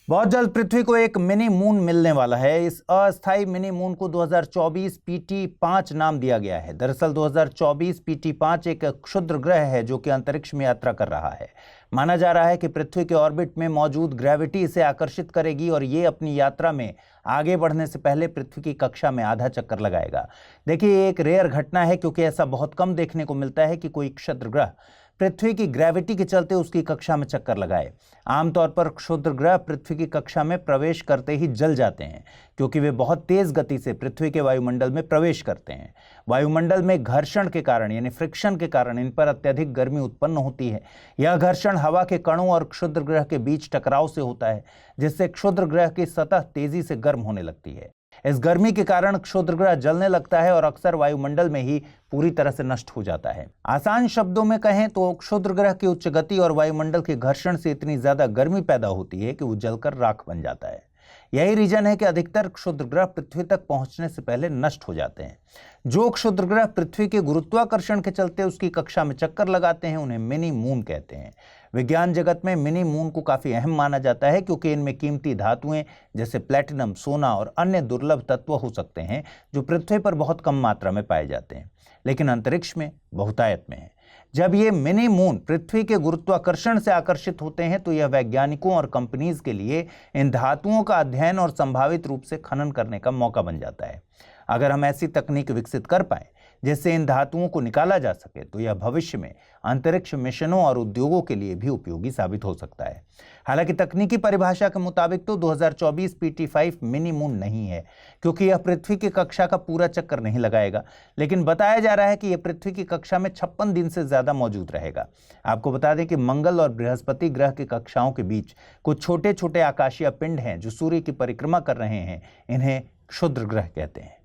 बहुत जल्द पृथ्वी को एक मिनी मून मिलने वाला है। इस अस्थायी मिनी मून को 2024 PT5 नाम दिया गया है। दरअसल 2024 PT5 एक क्षुद्र ग्रह है जो कि अंतरिक्ष में यात्रा कर रहा है। माना जा रहा है कि पृथ्वी के ऑर्बिट में मौजूद ग्रेविटी इसे आकर्षित करेगी और ये अपनी यात्रा में आगे बढ़ने से पहले पृथ्वी की कक्षा में आधा चक्कर लगाएगा। देखिए, ये एक रेयर घटना है क्योंकि ऐसा बहुत कम देखने को मिलता है कि कोई क्षुद्र ग्रह पृथ्वी की ग्रेविटी के चलते उसकी कक्षा में चक्कर लगाए। आमतौर पर क्षुद्र ग्रह पृथ्वी की कक्षा में प्रवेश करते ही जल जाते हैं क्योंकि वे बहुत तेज गति से पृथ्वी के वायुमंडल में प्रवेश करते हैं। वायुमंडल में घर्षण के कारण यानी फ्रिक्शन के कारण इन पर अत्यधिक गर्मी उत्पन्न होती है। यह घर्षण हवा के कणों और क्षुद्र ग्रह के बीच टकराव से होता है, जिससे क्षुद्र ग्रह की सतह तेजी से गर्म होने लगती है। इस गर्मी के कारण क्षुद्र ग्रह जलने लगता है और अक्सर वायुमंडल में ही पूरी तरह से नष्ट हो जाता है। आसान शब्दों में कहें तो क्षुद्र ग्रह की उच्च गति और वायुमंडल के घर्षण से इतनी ज्यादा गर्मी पैदा होती है कि वो जलकर राख बन जाता है। यही रीजन है कि अधिकतर क्षुद्र ग्रह पृथ्वी तक पहुंचने से पहले नष्ट हो जाते हैं। जो क्षुद्र ग्रह पृथ्वी के गुरुत्वाकर्षण के चलते उसकी कक्षा में चक्कर लगाते हैं उन्हें मिनी मून कहते हैं। विज्ञान जगत में मिनी मून को काफी अहम माना जाता है क्योंकि इनमें कीमती धातुएं जैसे प्लेटिनम, सोना और अन्य दुर्लभ तत्व हो सकते हैं जो पृथ्वी पर बहुत कम मात्रा में पाए जाते हैं लेकिन अंतरिक्ष में बहुतायत में है। जब ये मिनी मून पृथ्वी के गुरुत्वाकर्षण से आकर्षित होते हैं तो यह वैज्ञानिकों और कंपनीज के लिए इन धातुओं का अध्ययन और संभावित रूप से खनन करने का मौका बन जाता है। अगर हम ऐसी तकनीक विकसित कर पाए जिससे इन धातुओं को निकाला जा सके तो यह भविष्य में अंतरिक्ष मिशनों और उद्योगों के लिए भी उपयोगी साबित हो सकता है। हालांकि तकनीकी परिभाषा के मुताबिक तो 2024 PT5 मिनी मून नहीं है क्योंकि यह पृथ्वी की कक्षा का पूरा चक्कर नहीं लगाएगा, लेकिन बताया जा रहा है कि यह पृथ्वी की कक्षा में 56 दिन से ज्यादा मौजूद रहेगा। आपको बता दें कि मंगल और बृहस्पति ग्रह की कक्षाओं के बीच कुछ छोटे छोटे आकाशीय पिंड हैं जो सूर्य की परिक्रमा कर रहे हैं। इन्हें क्षुद्र ग्रह कहते हैं।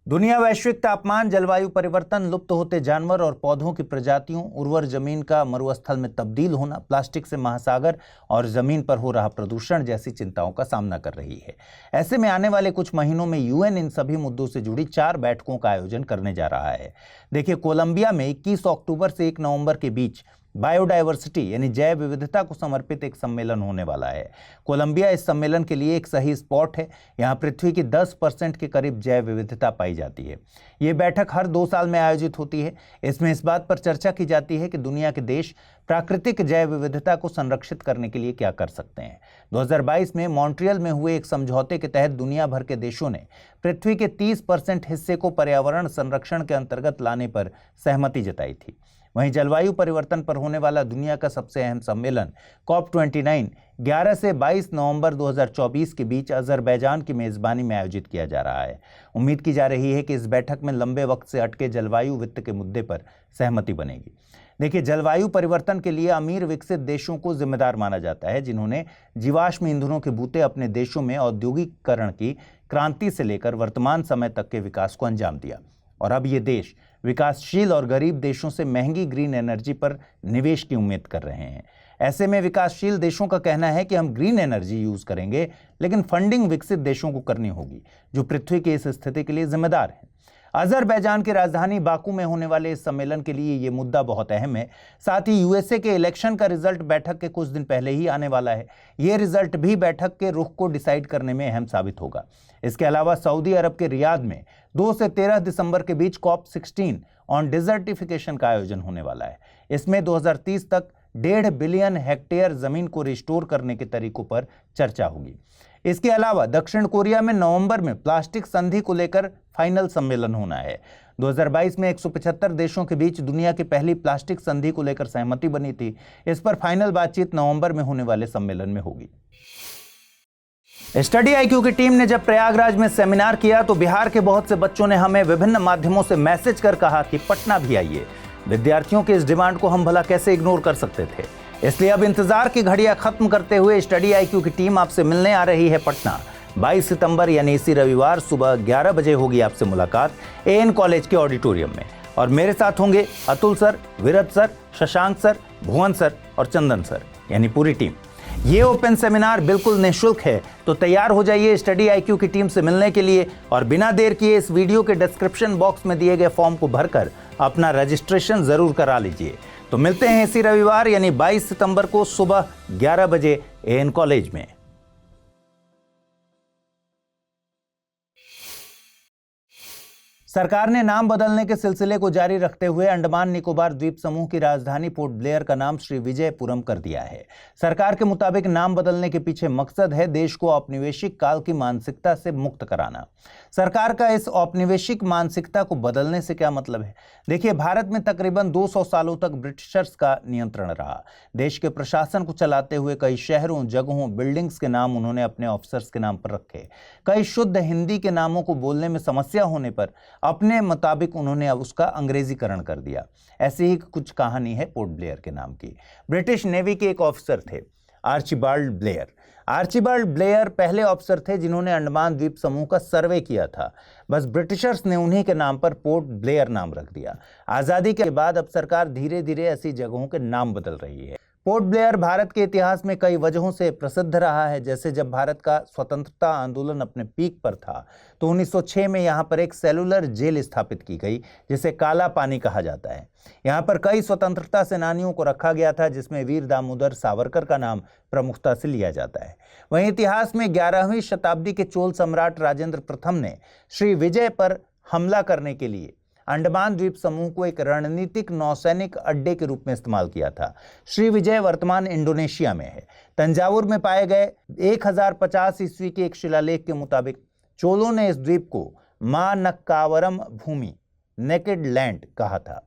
दुनिया वैश्विक तापमान, जलवायु परिवर्तन, लुप्त होते जानवर और पौधों की प्रजातियों, उर्वर जमीन का मरुस्थल में तब्दील होना, प्लास्टिक से महासागर और जमीन पर हो रहा प्रदूषण जैसी चिंताओं का सामना कर रही है। ऐसे में आने वाले कुछ महीनों में यूएन इन सभी मुद्दों से जुड़ी 4 बैठकों का आयोजन करने जा रहा है। देखिए, कोलंबिया में 21 अक्टूबर से 1 नवंबर के बीच बायोडायवर्सिटी यानी जैव विविधता को समर्पित एक सम्मेलन होने वाला है। कोलंबिया इस सम्मेलन के लिए एक सही स्पॉट है। यहाँ पृथ्वी की 10% के करीब जैव विविधता पाई जाती है। ये बैठक हर 2 साल में आयोजित होती है। इसमें इस बात पर चर्चा की जाती है कि दुनिया के देश प्राकृतिक जैव विविधता को संरक्षित करने के लिए क्या कर सकते हैं। 2022 में मॉन्ट्रियल में हुए एक समझौते के तहत दुनिया भर के देशों ने पृथ्वी के 30% हिस्से को पर्यावरण संरक्षण के अंतर्गत लाने पर सहमति जताई थी। वहीं जलवायु परिवर्तन पर होने वाला दुनिया का सबसे अहम सम्मेलन COP29 11 से 22 नवंबर 2024 के बीच अजरबैजान की मेजबानी में आयोजित किया जा रहा है। उम्मीद की जा रही है कि इस बैठक में लंबे वक्त से अटके जलवायु वित्त के मुद्दे पर सहमति बनेगी। देखिए, जलवायु परिवर्तन के लिए अमीर विकसित देशों को जिम्मेदार माना जाता है जिन्होंने जीवाश्म ईंधनों के बूते अपने देशों में औद्योगिकीकरण की क्रांति से लेकर वर्तमान समय तक के विकास को अंजाम दिया। और अब ये देश विकासशील और गरीब देशों से महंगी ग्रीन एनर्जी पर निवेश की उम्मीद कर रहे हैं। ऐसे में विकासशील देशों का कहना है कि हम ग्रीन एनर्जी यूज करेंगे, लेकिन फंडिंग विकसित देशों को करनी होगी जो पृथ्वी की इस स्थिति के लिए जिम्मेदार हैं। अजरबैजान की राजधानी बाकू में होने वाले इस सम्मेलन के लिए ये मुद्दा बहुत अहम है। साथ ही यूएसए के इलेक्शन का रिजल्ट बैठक के कुछ दिन पहले ही आने वाला है। ये रिजल्ट भी बैठक के रुख को डिसाइड करने में अहम साबित होगा। इसके अलावा सऊदी अरब के रियाद में 2 से 13 दिसंबर के बीच COP16 ऑन डिजर्टिफिकेशन का आयोजन होने वाला है। इसमें 2030 तक 1.5 बिलियन हेक्टेयर जमीन को रिस्टोर करने के तरीकों पर चर्चा होगी। इसके अलावा दक्षिण कोरिया में नवंबर में प्लास्टिक संधि को लेकर फाइनल सम्मेलन होना है। 2022 में 175 देशों के बीच दुनिया की पहली प्लास्टिक संधि को लेकर सहमति बनी थी। इस पर फाइनल बातचीत नवंबर में होने वाले सम्मेलन में होगी। स्टडी IQ की टीम ने जब प्रयागराज में सेमिनार किया तो बिहार के बहुत से बच्चों ने हमें विभिन्न माध्यमों से मैसेज कर कहा कि पटना भी आइए। विद्यार्थियों की इस डिमांड को हम भला कैसे इग्नोर कर सकते थे। इसलिए अब इंतजार की घड़ियां खत्म करते हुए स्टडी IQ की टीम आपसे मिलने आ रही है पटना। 22 सितंबर यानी इसी रविवार सुबह 11 बजे होगी आपसे मुलाकात AN कॉलेज के ऑडिटोरियम में। और मेरे साथ होंगे Atul sir, Virat sir, Shashank sir, Bhuvan sir और चंदन सर, यानी पूरी टीम। ये ओपन सेमिनार बिल्कुल निःशुल्क है, तो तैयार हो जाइए स्टडी IQ की टीम से मिलने के लिए और बिना देर किए इस वीडियो के डिस्क्रिप्शन बॉक्स में दिए गए फॉर्म को भरकर अपना रजिस्ट्रेशन जरूर करा लीजिए। तो मिलते हैं इसी रविवार यानी 22 सितंबर को सुबह 11 बजे AN कॉलेज में। सरकार ने नाम बदलने के सिलसिले को जारी रखते हुए अंडमान निकोबार द्वीप समूह की राजधानी पोर्ट ब्लेयर का नाम श्री विजयपुरम कर दिया है। सरकार के मुताबिक नाम बदलने के पीछे मकसद है देश को औपनिवेशिक काल की मानसिकता से मुक्त कराना। सरकार का इस औपनिवेशिक मानसिकता को बदलने से क्या मतलब है? देखिए, भारत में तकरीबन 200 सालों तक ब्रिटिशर्स का नियंत्रण रहा। देश के प्रशासन को चलाते हुए कई शहरों, जगहों, बिल्डिंग्स के नाम उन्होंने अपने ऑफिसर्स के नाम पर रखे। कई शुद्ध हिंदी के नामों को बोलने में समस्या होने पर अपने मुताबिक उन्होंने अब उसका अंग्रेजीकरण कर दिया। ऐसी ही कुछ कहानी है पोर्ट ब्लेयर के नाम की। ब्रिटिश नेवी के एक ऑफिसर थे आर्चिबाल्ड ब्लेयर। आर्चिबाल्ड ब्लेयर पहले ऑफिसर थे जिन्होंने अंडमान द्वीप समूह का सर्वे किया था। बस ब्रिटिशर्स ने उन्हीं के नाम पर पोर्ट ब्लेयर नाम रख दिया। आज़ादी के बाद अब सरकार धीरे धीरे ऐसी जगहों के नाम बदल रही है। पोर्ट ब्लेयर भारत के इतिहास में कई वजहों से प्रसिद्ध रहा है। जैसे जब भारत का स्वतंत्रता आंदोलन अपने पीक पर था तो 1906 में यहाँ पर एक सेलुलर जेल स्थापित की गई जिसे काला पानी कहा जाता है। यहाँ पर कई स्वतंत्रता सेनानियों को रखा गया था जिसमें वीर दामोदर सावरकर का नाम प्रमुखता से लिया जाता है। वहीं इतिहास में 11वीं शताब्दी के चोल सम्राट राजेंद्र प्रथम ने श्री विजय पर हमला करने के लिए अंडमान द्वीप समूह को एक रणनीतिक नौसैनिक अड्डे के रूप में इस्तेमाल किया था। श्री विजय वर्तमान इंडोनेशिया में है। तंजावुर में पाए गए 1050 ईस्वी के एक शिलालेख के मुताबिक चोलों ने इस द्वीप को मानक्कावरम भूमि, नेकेड लैंड कहा था।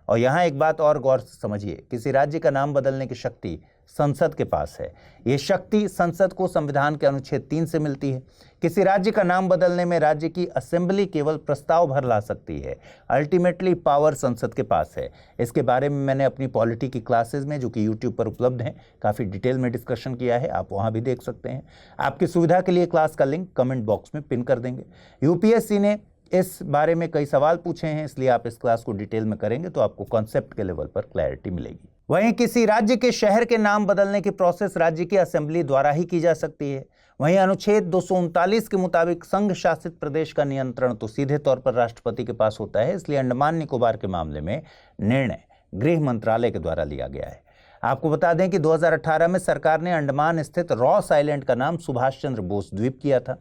और यहाँ एक बात और गौर से समझिए, किसी राज्य का नाम बदलने की शक्ति संसद के पास है। ये शक्ति संसद को संविधान के अनुच्छेद 3 से मिलती है। किसी राज्य का नाम बदलने में राज्य की असेंबली केवल प्रस्ताव भर ला सकती है। अल्टीमेटली पावर संसद के पास है। इसके बारे में मैंने अपनी पॉलिटी की क्लासेस में, जो कि YouTube पर उपलब्ध हैं, काफ़ी डिटेल में डिस्कशन किया है। आप वहाँ भी देख सकते हैं। आपकी सुविधा के लिए क्लास का लिंक कमेंट बॉक्स में पिन कर देंगे। UPSC ने इस बारे में कई सवाल पूछे हैं, इसलिए आप इस क्लास को डिटेल में करेंगे तो आपको कॉन्सेप्ट के लेवल पर क्लैरिटी मिलेगी। वहीं किसी राज्य के शहर के नाम बदलने की प्रोसेस राज्य की असेंबली द्वारा ही की जा सकती है। वहीं अनुच्छेद 239 के मुताबिक संघ शासित प्रदेश का नियंत्रण तो सीधे तौर पर राष्ट्रपति के पास होता है। इसलिए अंडमान निकोबार के मामले में निर्णय गृह मंत्रालय के द्वारा लिया गया है। आपको बता दें कि 2018 में सरकार ने अंडमान स्थित रॉस आइलैंड का नाम सुभाष चंद्र बोस द्वीप किया था।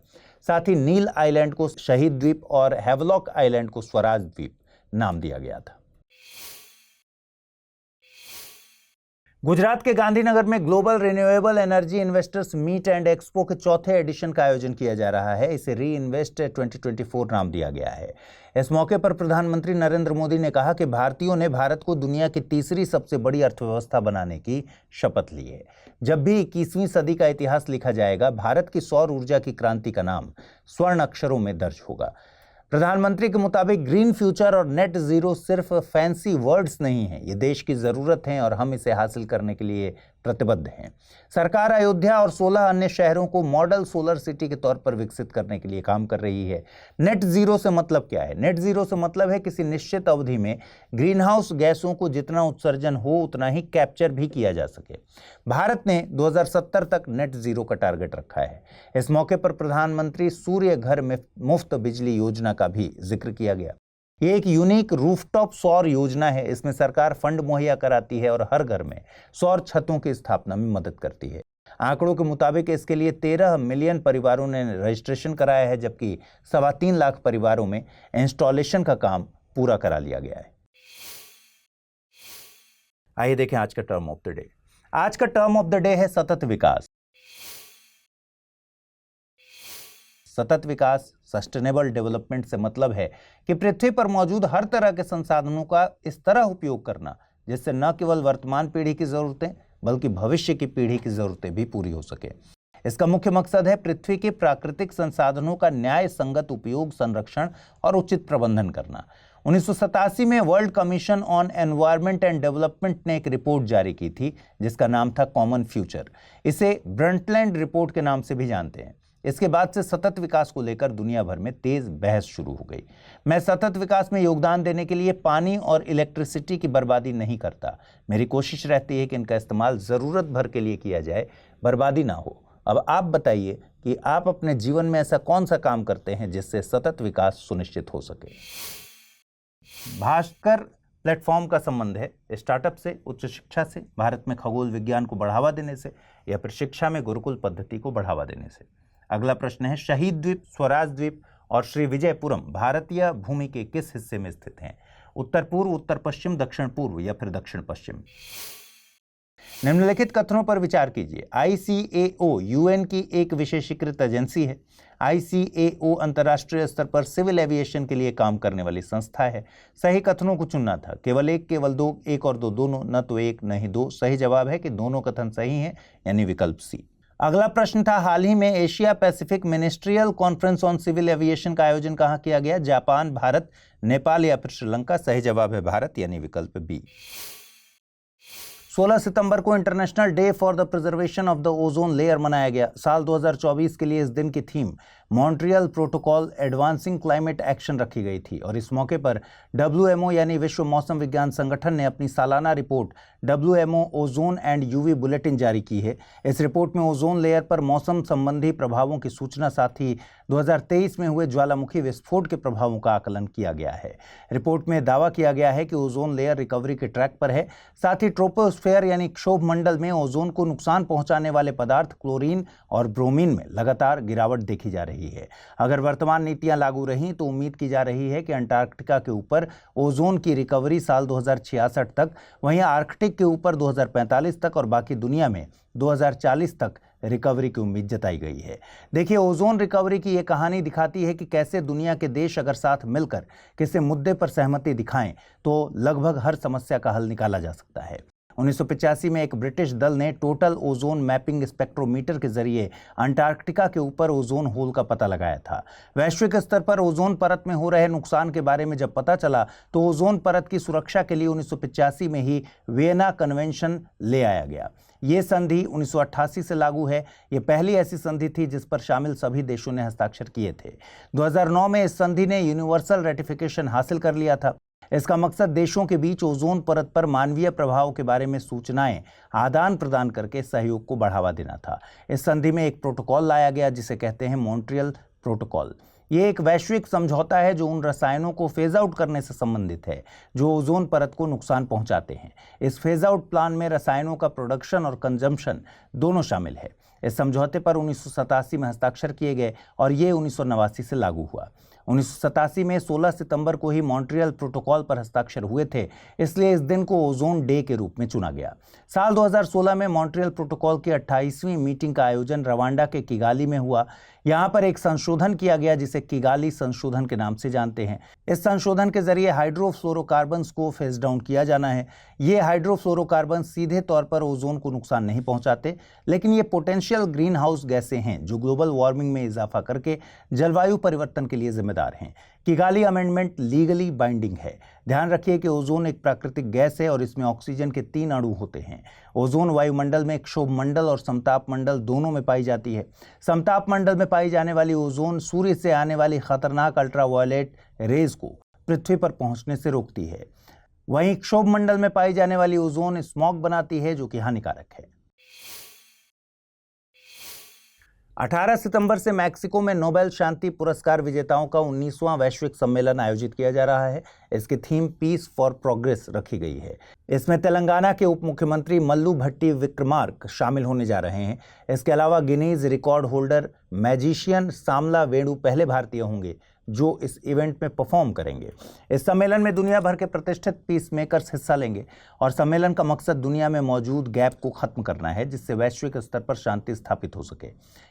साथ ही नील आइलैंड को शहीद द्वीप और हैवलॉक आइलैंड को स्वराज द्वीप नाम दिया गया था। गुजरात के गांधीनगर में global renewable energy investors meet and expo के चौथे एडिशन का आयोजन किया जा रहा है। इसे री इन्वेस्ट 2024 नाम दिया गया है। इस मौके पर प्रधानमंत्री नरेंद्र मोदी ने कहा कि भारतीयों ने भारत को दुनिया की तीसरी सबसे बड़ी अर्थव्यवस्था बनाने की शपथ ली है। जब भी 21वीं सदी का इतिहास लिखा जाएगा, भारत की सौर ऊर्जा की क्रांति का नाम स्वर्ण अक्षरों में दर्ज होगा। प्रधानमंत्री के मुताबिक ग्रीन फ्यूचर और नेट जीरो सिर्फ फैंसी वर्ड्स नहीं हैं, ये देश की ज़रूरत हैं और हम इसे हासिल करने के लिए प्रतिबद्ध हैं। सरकार अयोध्या और 16 अन्य शहरों को मॉडल सोलर सिटी के तौर पर विकसित करने के लिए काम कर रही है। नेट जीरो से मतलब क्या है? नेट जीरो से मतलब है किसी निश्चित अवधि में ग्रीन हाउस गैसों को जितना उत्सर्जन हो उतना ही कैप्चर भी किया जा सके। भारत ने 2070 तक नेट जीरो का टारगेट रखा है। इस मौके पर प्रधानमंत्री सूर्य घर में मुफ्त बिजली योजना का भी जिक्र किया गया। ये एक यूनिक रूफटॉप सौर योजना है। इसमें सरकार फंड मुहैया कराती है और हर घर में सौर छतों की स्थापना में मदद करती है। आंकड़ों के मुताबिक इसके लिए 13 मिलियन परिवारों ने रजिस्ट्रेशन कराया है, जबकि 3.25 लाख परिवारों में इंस्टॉलेशन का काम पूरा करा लिया गया है। आइए देखें आज का टर्म ऑफ द डे। आज का टर्म ऑफ द डे है सतत विकास। सतत विकास, सस्टेनेबल डेवलपमेंट से मतलब है कि पृथ्वी पर मौजूद हर तरह के संसाधनों का इस तरह उपयोग करना जिससे न केवल वर्तमान पीढ़ी की जरूरतें बल्कि भविष्य की पीढ़ी की जरूरतें भी पूरी हो सके। इसका मुख्य मकसद है पृथ्वी के प्राकृतिक संसाधनों का न्याय संगत उपयोग, संरक्षण और उचित प्रबंधन करना। 1987 में world commission on environment and development ने एक रिपोर्ट जारी की थी जिसका नाम था कॉमन फ्यूचर। इसे ब्रंटलैंड रिपोर्ट के नाम से भी जानते हैं। इसके बाद से सतत विकास को लेकर दुनिया भर में तेज बहस शुरू हो गई। मैं सतत विकास में योगदान देने के लिए पानी और इलेक्ट्रिसिटी की बर्बादी नहीं करता। मेरी कोशिश रहती है कि इनका इस्तेमाल ज़रूरत भर के लिए किया जाए, बर्बादी ना हो। अब आप बताइए कि आप अपने जीवन में ऐसा कौन सा काम करते हैं जिससे सतत विकास सुनिश्चित हो सके। भास्कर प्लेटफॉर्म का संबंध है स्टार्टअप से, उच्च शिक्षा से, भारत में खगोल विज्ञान को बढ़ावा देने से, या फिर शिक्षा में गुरुकुल पद्धति को बढ़ावा देने से। अगला प्रश्न है, शहीद द्वीप, स्वराज द्वीप और श्री विजयपुरम भारतीय भूमि के किस हिस्से में स्थित हैं? उत्तर पूर्व, उत्तर पश्चिम, दक्षिण पूर्व या फिर दक्षिण पश्चिम। निम्नलिखित कथनों पर विचार कीजिए। ICAO यूएन की एक विशेषीकृत एजेंसी है। ICAO अंतर्राष्ट्रीय स्तर पर सिविल एविएशन के लिए काम करने वाली संस्था है। सही कथनों को चुनना था, केवल एक, केवल दो, एक और दो, दोनों, न तो एक न ही दो। सही जवाब है कि दोनों कथन सही हैं, यानी विकल्प सी। अगला प्रश्न था, हाल ही में Asia Pacific ministerial conference on civil aviation का आयोजन कहाँ किया गया? जापान, भारत, नेपाल या फिर श्रीलंका। सही जवाब है भारत, यानी विकल्प बी। 16 सितंबर को international day for the preservation of the ozone layer मनाया गया। साल 2024 के लिए इस दिन की theme Montreal protocol advancing climate action रखी गई थी और इस मौके पर WMO यानी विश्व मौसम विज्ञान संगठन ने अपनी सालाना report WMO ozone and UV bulletin जारी की है। इस रिपोर्ट में ओजोन लेयर पर मौसम संबंधी प्रभावों की सूचना, साथ ही 2023 में हुए ज्वालामुखी विस्फोट के प्रभावों का आकलन किया गया है। रिपोर्ट में दावा किया गया है कि ओजोन लेयर रिकवरी के ट्रैक पर है। साथ ही ट्रोपोस्फेयर यानी क्षोभ मंडल में ओजोन को नुकसान पहुंचाने वाले पदार्थ क्लोरीन और ब्रोमीन में लगातार गिरावट देखी जा रही है। अगर वर्तमान नीतियां लागू रहीं तो उम्मीद की जा रही है कि अंटार्कटिका के ऊपर ओजोन की रिकवरी साल 2066 तक, वहीं आर्कटिक के ऊपर 2045 तक और बाकी दुनिया में 2040 तक रिकवरी की उम्मीद जताई गई है। देखिए, ओजोन रिकवरी की यह कहानी दिखाती है कि कैसे दुनिया के देश अगर साथ मिलकर किसी मुद्दे पर सहमति दिखाएं तो लगभग हर समस्या का हल निकाला जा सकता है। 1985 में एक ब्रिटिश दल ने टोटल ओजोन मैपिंग स्पेक्ट्रोमीटर के जरिए अंटार्कटिका के ऊपर ओजोन होल का पता लगाया था। वैश्विक स्तर पर ओजोन परत में हो रहे नुकसान के बारे में जब पता चला तो ओजोन परत की सुरक्षा के लिए 1985 में ही वियना कन्वेंशन ले आया गया। ये संधि 1988 से लागू है। ये पहली ऐसी संधि थी जिस पर शामिल सभी देशों ने हस्ताक्षर किए थे। 2009 में इस संधि ने यूनिवर्सल रेटिफिकेशन हासिल कर लिया था। इसका मकसद देशों के बीच ओजोन परत पर मानवीय प्रभाव के बारे में सूचनाएं आदान प्रदान करके सहयोग को बढ़ावा देना था। इस संधि में एक प्रोटोकॉल लाया गया जिसे कहते हैं मॉन्ट्रियल प्रोटोकॉल। ये एक वैश्विक समझौता है जो उन रसायनों को फेज आउट करने से संबंधित है जो ओजोन परत को नुकसान पहुंचाते हैं। इस फेज आउट प्लान में रसायनों का प्रोडक्शन और कंजम्पशन दोनों शामिल है। इस समझौते पर 1987 में हस्ताक्षर किए गए और ये 1989 से लागू हुआ। 1987 में 16 सितंबर को ही मॉन्ट्रियल प्रोटोकॉल पर हस्ताक्षर हुए थे, इसलिए इस दिन को ओजोन डे के रूप में चुना गया। साल 2016 में मॉन्ट्रियल प्रोटोकॉल की 28वीं मीटिंग का आयोजन रवांडा के किगाली में हुआ। यहाँ पर एक संशोधन किया गया जिसे किगाली संशोधन के नाम से जानते हैं। इस संशोधन के जरिए हाइड्रोफ्लोरोकार्बन्स को फेज डाउन किया जाना है। ये हाइड्रोफ्लोरोकार्बन सीधे तौर पर ओजोन को नुकसान नहीं पहुंचाते, लेकिन ये पोटेंशियल ग्रीन हाउस गैसें हैं जो ग्लोबल वार्मिंग में इजाफा करके जलवायु परिवर्तन के लिए जिम्मेदार हैं। किगाली अमेंडमेंट लीगली बाइंडिंग है। ध्यान रखिए कि ओजोन एक प्राकृतिक गैस है और इसमें ऑक्सीजन के 3 अणु होते हैं। ओजोन वायुमंडल में क्षोभ मंडल और समताप मंडल दोनों में पाई जाती है। समताप मंडल में पाई जाने वाली ओजोन सूर्य से आने वाली खतरनाक अल्ट्रावायलेट रेज को पृथ्वी पर पहुंचने से रोकती है। वहीं क्षोभ मंडल में पाई जाने वाली ओजोन स्मॉग बनाती है जो कि हानिकारक है। 18 सितंबर से मैक्सिको में नोबेल शांति पुरस्कार विजेताओं का 19वां वैश्विक सम्मेलन आयोजित किया जा रहा है। इसकी थीम पीस फॉर प्रोग्रेस रखी गई है। इसमें तेलंगाना के उप मुख्यमंत्री मल्लू भट्टी विक्रमार्क शामिल होने जा रहे हैं। इसके अलावा गिनीज रिकॉर्ड होल्डर मैजिशियन सामला वेणु पहले भारतीय होंगे जो इस इवेंट में परफॉर्म करेंगे। इस सम्मेलन में दुनिया भर के प्रतिष्ठित पीस मेकर्स हिस्सा लेंगे और सम्मेलन का मकसद दुनिया में मौजूद गैप को खत्म करना है जिससे वैश्विक स्तर पर शांति स्थापित हो सके।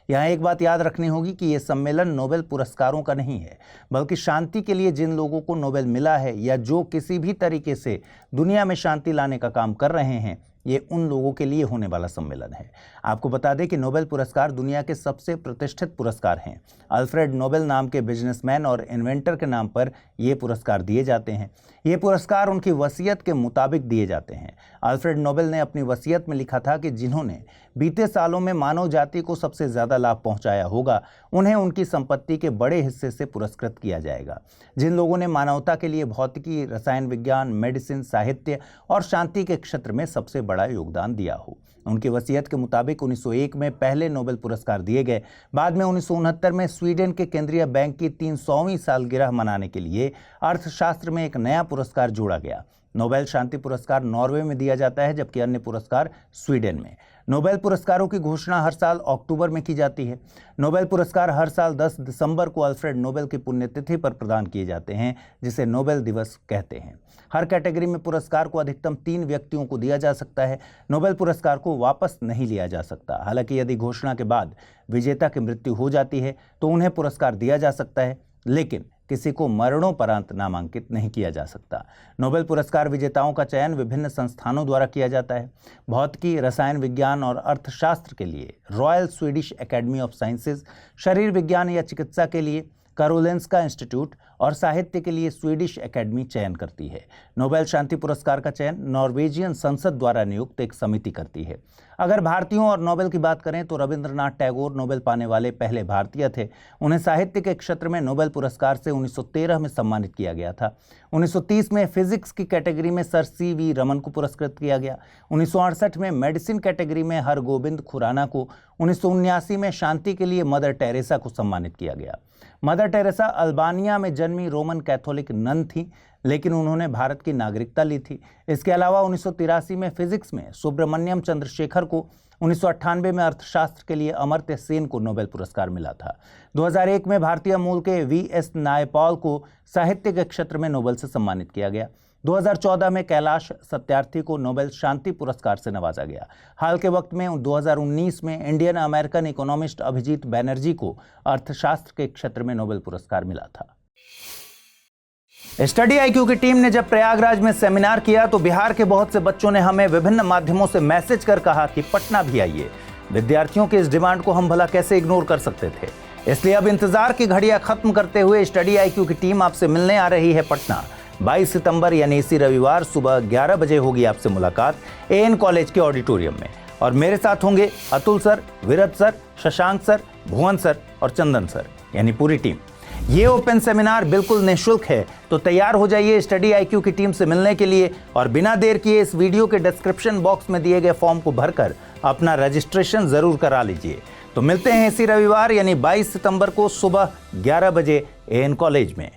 यहाँ एक बात याद रखनी होगी कि ये सम्मेलन नोबेल पुरस्कारों का नहीं है, बल्कि शांति के लिए जिन लोगों को नोबेल मिला है या जो किसी भी तरीके से दुनिया में शांति लाने का काम कर रहे हैं ये उन लोगों के लिए होने वाला सम्मेलन है। आपको बता दें कि नोबेल पुरस्कार दुनिया के सबसे प्रतिष्ठित पुरस्कार हैं। अल्फ्रेड नोबेल नाम के बिजनेसमैन और इन्वेंटर के नाम पर ये पुरस्कार दिए जाते हैं। ये पुरस्कार उनकी वसीयत के मुताबिक दिए जाते हैं। अल्फ्रेड नोबेल ने अपनी वसीयत में लिखा था कि जिन्होंने बीते सालों में मानव जाति को सबसे ज़्यादा लाभ पहुंचाया होगा, उन्हें उनकी संपत्ति के बड़े हिस्से से पुरस्कृत किया जाएगा। जिन लोगों ने मानवता के लिए भौतिकी, रसायन विज्ञान, मेडिसिन, साहित्य और शांति के क्षेत्र में सबसे बड़ा योगदान दिया हो। उनकी वसीयत के मुताबिक 1901 में पहले नोबेल पुरस्कार दिए गए। बाद में 1969 में स्वीडन के केंद्रीय बैंक की 300वीं सालगिरह मनाने के लिए अर्थशास्त्र में एक नया पुरस्कार जोड़ा गया। नोबेल शांति पुरस्कार नॉर्वे में दिया जाता है, जबकि अन्य पुरस्कार स्वीडन में। नोबेल पुरस्कारों की घोषणा हर साल अक्टूबर में की जाती है। नोबेल पुरस्कार हर साल 10 दिसंबर को अल्फ्रेड नोबेल की पुण्यतिथि पर प्रदान किए जाते हैं, जिसे नोबेल दिवस कहते हैं। हर कैटेगरी में पुरस्कार को अधिकतम 3 व्यक्तियों को दिया जा सकता है। नोबेल पुरस्कार को वापस नहीं लिया जा सकता। हालांकि यदि घोषणा के बाद विजेता की मृत्यु हो जाती है तो उन्हें पुरस्कार दिया जा सकता है, लेकिन किसी को मरणोपरांत नामांकित नहीं किया जा सकता। नोबेल पुरस्कार विजेताओं का चयन विभिन्न संस्थानों द्वारा किया जाता है। भौतिकी, रसायन विज्ञान और अर्थशास्त्र के लिए royal Swedish academy of sciences, शरीर विज्ञान या चिकित्सा के लिए कारोलिंस्का इंस्टीट्यूट और साहित्य के लिए स्वीडिश एकेडमी चयन करती है। नोबेल शांति पुरस्कार का चयन नॉर्वेजियन संसद द्वारा नियुक्त एक समिति करती है। अगर भारतीयों और नोबेल की बात करें तो रविंद्रनाथ टैगोर नोबेल पाने वाले पहले भारतीय थे। उन्हें साहित्य के क्षेत्र में नोबेल पुरस्कार से 1913 में सम्मानित किया गया था। 1930 में फिजिक्स की कैटेगरी में सर CV रमन को पुरस्कृत किया गया। 1968 में मेडिसिन कैटेगरी में हरगोबिंद खुराना को, 1979 में शांति के लिए मदर टेरेसा को सम्मानित किया गया। मदर टेरेसा अल्बानिया में जन्मी रोमन कैथोलिक नन थी, लेकिन उन्होंने भारत की नागरिकता ली थी। इसके अलावा 1983 में फिजिक्स में सुब्रमण्यम चंद्रशेखर को, 1998 में अर्थशास्त्र के लिए अमर्त्य सेन को नोबेल पुरस्कार मिला था। 2001 में भारतीय मूल के VS नायपॉल को साहित्य के क्षेत्र में नोबेल से सम्मानित किया गया। 2014 में कैलाश सत्यार्थी को नोबेल शांति पुरस्कार से नवाजा गया। हाल के वक्त में 2019 में Indian American economist Abhijit Banerjee को अर्थशास्त्र के क्षेत्र में नोबेल पुरस्कार मिला था। स्टडी IQ की टीम ने जब प्रयागराज में सेमिनार किया तो बिहार के बहुत से बच्चों ने हमें विभिन्न माध्यमों से मैसेज कर कहा कि पटना भी आइए। विद्यार्थियों की इस डिमांड को हम भला कैसे इग्नोर कर सकते थे। इसलिए अब इंतजार की घड़ियां खत्म करते हुए स्टडी IQ की टीम आपसे मिलने आ रही है पटना। 22 सितंबर यानी इसी रविवार सुबह 11 बजे होगी आपसे मुलाकात AN कॉलेज के ऑडिटोरियम में, और मेरे साथ होंगे Atul sir, Virat sir, Shashank sir, Bhuvan sir और चंदन सर, यानी पूरी टीम। ये ओपन सेमिनार बिल्कुल निःशुल्क है, तो तैयार हो जाइए स्टडी IQ की टीम से मिलने के लिए, और बिना देर किए इस वीडियो के डिस्क्रिप्शन बॉक्स में दिए गए फॉर्म को भरकर अपना रजिस्ट्रेशन जरूर करा लीजिए। तो मिलते हैं इसी रविवार यानी 22 सितंबर को सुबह 11 बजे AN कॉलेज में।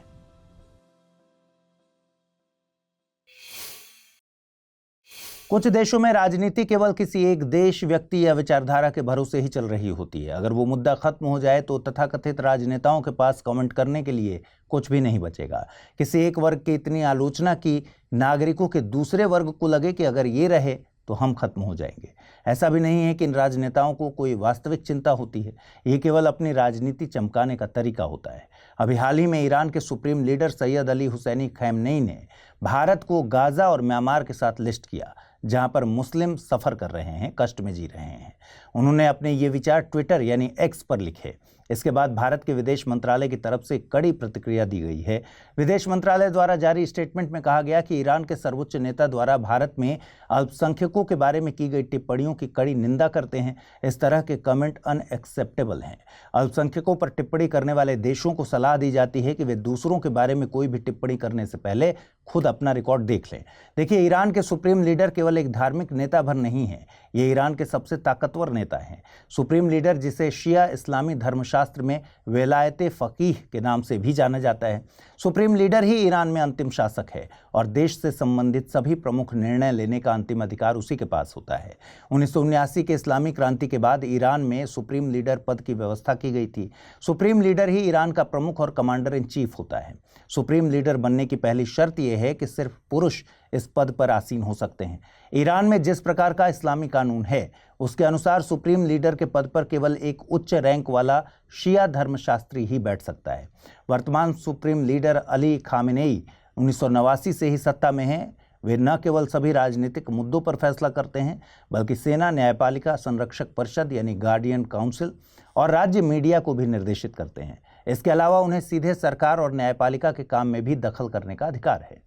कुछ देशों में राजनीति केवल किसी एक देश, व्यक्ति या विचारधारा के भरोसे ही चल रही होती है। अगर वो मुद्दा खत्म हो जाए तो तथाकथित राजनेताओं के पास कमेंट करने के लिए कुछ भी नहीं बचेगा। किसी एक वर्ग की इतनी आलोचना की नागरिकों के दूसरे वर्ग को लगे कि अगर ये रहे तो हम खत्म हो जाएंगे। ऐसा भी नहीं है कि इन राजनेताओं को कोई वास्तविक चिंता होती है, ये केवल अपनी राजनीति चमकाने का तरीका होता है। अभी हाल ही में ईरान के सुप्रीम लीडर सैयद अली हुसैनी खैमनेई ने भारत को गाजा और म्यांमार के साथ लिस्ट किया, जहां पर मुस्लिम सफ़र कर रहे हैं, कष्ट में जी रहे हैं। उन्होंने अपने ये विचार ट्विटर यानी X पर लिखे। इसके बाद भारत के विदेश मंत्रालय की तरफ से कड़ी प्रतिक्रिया दी गई है। विदेश मंत्रालय द्वारा जारी स्टेटमेंट में कहा गया कि ईरान के सर्वोच्च नेता द्वारा भारत में अल्पसंख्यकों के बारे में की गई टिप्पणियों की कड़ी निंदा करते हैं। इस तरह के कमेंट अनएक्सेप्टेबल हैं। अल्पसंख्यकों पर टिप्पणी करने वाले देशों को सलाह दी जाती है कि वे दूसरों के बारे में कोई भी टिप्पणी करने से पहले खुद अपना रिकॉर्ड देख लें। देखिए, ईरान के सुप्रीम लीडर केवल एक धार्मिक नेता भर नहीं है, ये ईरान के सबसे ताकतवर नेता हैं। सुप्रीम लीडर, जिसे शिया इस्लामी धर्मशास्त्र में वेलायत फ़कीह के नाम से भी जाना जाता है, सुप्रीम लीडर ही ईरान में अंतिम शासक है और देश से संबंधित सभी प्रमुख निर्णय लेने का अंतिम अधिकार उसी के पास होता है। 1979 के इस्लामी क्रांति के बाद ईरान में सुप्रीम लीडर पद की व्यवस्था की गई थी। सुप्रीम लीडर ही ईरान का प्रमुख और कमांडर इन चीफ होता है। सुप्रीम लीडर बनने की पहली शर्त यह है कि सिर्फ पुरुष इस पद पर आसीन हो सकते हैं। ईरान में जिस प्रकार का इस्लामी कानून है, उसके अनुसार सुप्रीम लीडर के पद पर केवल एक उच्च रैंक वाला शिया धर्मशास्त्री ही बैठ सकता है। वर्तमान सुप्रीम लीडर अली खामेनेई 1989 से ही सत्ता में हैं। वे न केवल सभी राजनीतिक मुद्दों पर फैसला करते हैं, बल्कि सेना, न्यायपालिका, संरक्षक परिषद यानी गार्डियन काउंसिल और राज्य मीडिया को भी निर्देशित करते हैं। इसके अलावा उन्हें सीधे सरकार और न्यायपालिका के काम में भी दखल करने का अधिकार है।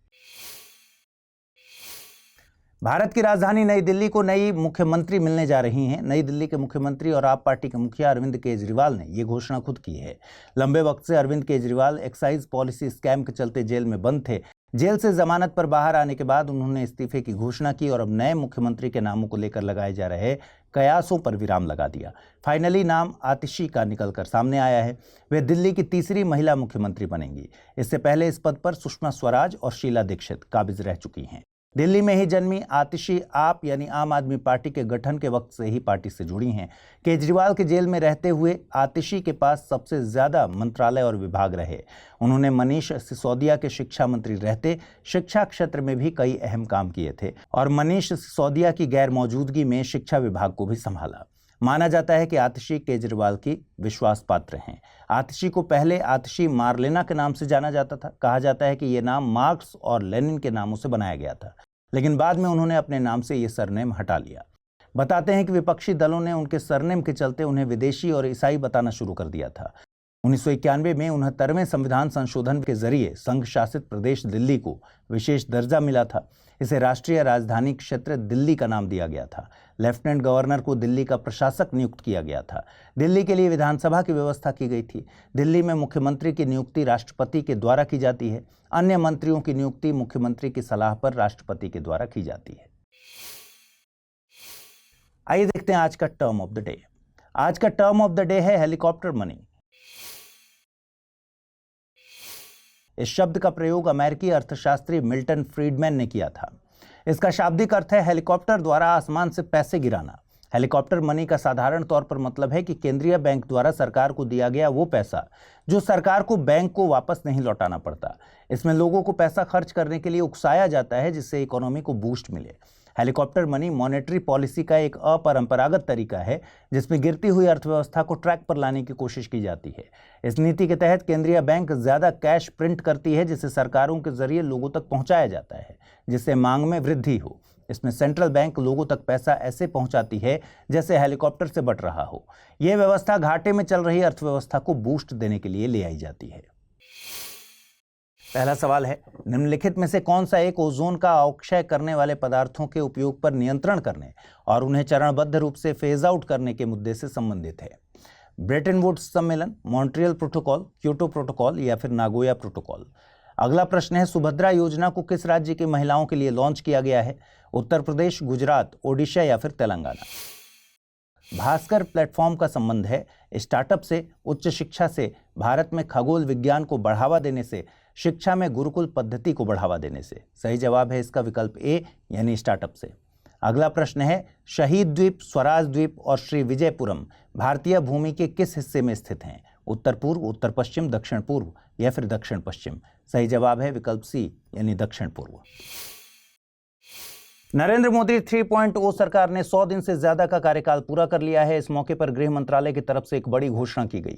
भारत की राजधानी नई दिल्ली को नई मुख्यमंत्री मिलने जा रही हैं। नई दिल्ली के मुख्यमंत्री और आप पार्टी के मुखिया अरविंद केजरीवाल ने ये घोषणा खुद की है। लंबे वक्त से Arvind Kejriwal excise policy scam के चलते जेल में बंद थे। जेल से जमानत पर बाहर आने के बाद उन्होंने इस्तीफे की घोषणा की और अब नए मुख्यमंत्री के नामों को लेकर लगाए जा रहे कयासों पर विराम लगा दिया। फाइनली नाम आतिशी का निकलकर सामने आया है। वे दिल्ली की तीसरी महिला मुख्यमंत्री बनेंगी। इससे पहले इस पद पर सुषमा स्वराज और शीला दीक्षित काबिज रह चुकी हैं। दिल्ली में ही जन्मी आतिशी आप यानी आम आदमी पार्टी के गठन के वक्त से ही पार्टी से जुड़ी हैं। केजरीवाल के जेल में रहते हुए आतिशी के पास सबसे ज्यादा मंत्रालय और विभाग रहे। उन्होंने मनीष सिसोदिया के शिक्षा मंत्री रहते शिक्षा क्षेत्र में भी कई अहम काम किए थे और मनीष सिसोदिया की गैर मौजूदगी में शिक्षा विभाग को भी संभाला। माना जाता है कि आतिशी केजरीवाल की विश्वास पात्र हैं। आतिशी को पहले आतिशी मार्लेना के नाम से जाना जाता था। कहा जाता है कि ये नाम मार्क्स और लेनिन के नामों से बनाया गया था, लेकिन बाद में उन्होंने अपने नाम से ये सरनेम हटा लिया। बताते हैं कि विपक्षी दलों ने उनके सरनेम के चलते उन्हें विदेशी और ईसाई बताना शुरू कर दिया था। 1991 में 69वें संविधान संशोधन के जरिए संघ शासित प्रदेश दिल्ली को विशेष दर्जा मिला था। इसे राष्ट्रीय राजधानी क्षेत्र दिल्ली का नाम दिया गया था। लेफ्टिनेंट गवर्नर को दिल्ली का प्रशासक नियुक्त किया गया था। दिल्ली के लिए विधानसभा की व्यवस्था की गई थी। दिल्ली में मुख्यमंत्री की नियुक्ति राष्ट्रपति के द्वारा की जाती है। अन्य मंत्रियों की नियुक्ति मुख्यमंत्री की सलाह पर राष्ट्रपति के द्वारा की जाती है। आइए देखते हैं आज का टर्म ऑफ द डे। आज का टर्म ऑफ द डे है हेलीकॉप्टर मनी। इस शब्द का प्रयोग अमेरिकी अर्थशास्त्री मिल्टन फ्रीडमैन ने किया था। इसका शाब्दिक अर्थ है हेलीकॉप्टर द्वारा आसमान से पैसे गिराना। हेलीकॉप्टर मनी का साधारण तौर पर मतलब है कि केंद्रीय बैंक द्वारा सरकार को दिया गया वो पैसा जो सरकार को बैंक को वापस नहीं लौटाना पड़ता। इसमें लोगों को पैसा खर्च करने के लिए उकसाया जाता है जिससे इकोनॉमी को बूस्ट मिले। हेलीकॉप्टर मनी मॉनेटरी पॉलिसी का एक अपरंपरागत तरीका है जिसमें गिरती हुई अर्थव्यवस्था को ट्रैक पर लाने की कोशिश की जाती है। इस नीति के तहत केंद्रीय बैंक ज्यादा कैश प्रिंट करती है जिसे सरकारों के जरिए लोगों तक पहुंचाया जाता है जिससे मांग में वृद्धि हो। इसमें सेंट्रल बैंक लोगों तक पैसा ऐसे पहुंचाती है जैसे हेलीकॉप्टर से बट रहा हो। यह व्यवस्था घाटे में चल रही अर्थव्यवस्था को बूस्ट देने के लिए ले आई जाती है। पहला सवाल है, निम्नलिखित में से कौन सा एक ओजोन का अवक्षय करने वाले पदार्थों के उपयोग पर नियंत्रण करने और उन्हें चरणबद्ध रूप से फेज आउट करने के मुद्दे से संबंधित है? ब्रेटन वुड्स सम्मेलन, मॉन्ट्रियल प्रोटोकॉल, क्योटो प्रोटोकॉल या फिर नागोया प्रोटोकॉल? अगला प्रश्न है, सुभद्रा योजना को किस राज्य की महिलाओं के लिए लॉन्च किया गया है? उत्तर प्रदेश, गुजरात, ओडिशा या फिर तेलंगाना? भास्कर प्लेटफॉर्म का संबंध है स्टार्टअप से, उच्च शिक्षा से, भारत में खगोल विज्ञान को बढ़ावा देने से, शिक्षा में गुरुकुल पद्धति को बढ़ावा देने से। सही जवाब है इसका विकल्प ए यानी स्टार्टअप से। अगला प्रश्न है, शहीद द्वीप, स्वराज द्वीप और श्री विजयपुरम भारतीय भूमि के किस हिस्से में स्थित हैं? उत्तर पूर्व, उत्तर पश्चिम, दक्षिण पूर्व या फिर दक्षिण पश्चिम? सही जवाब है विकल्प सी यानी दक्षिण पूर्व। नरेंद्र मोदी 3.0 सरकार ने 100 दिन से ज्यादा का कार्यकाल पूरा कर लिया है। इस मौके पर गृह मंत्रालय की तरफ से एक बड़ी घोषणा की गई।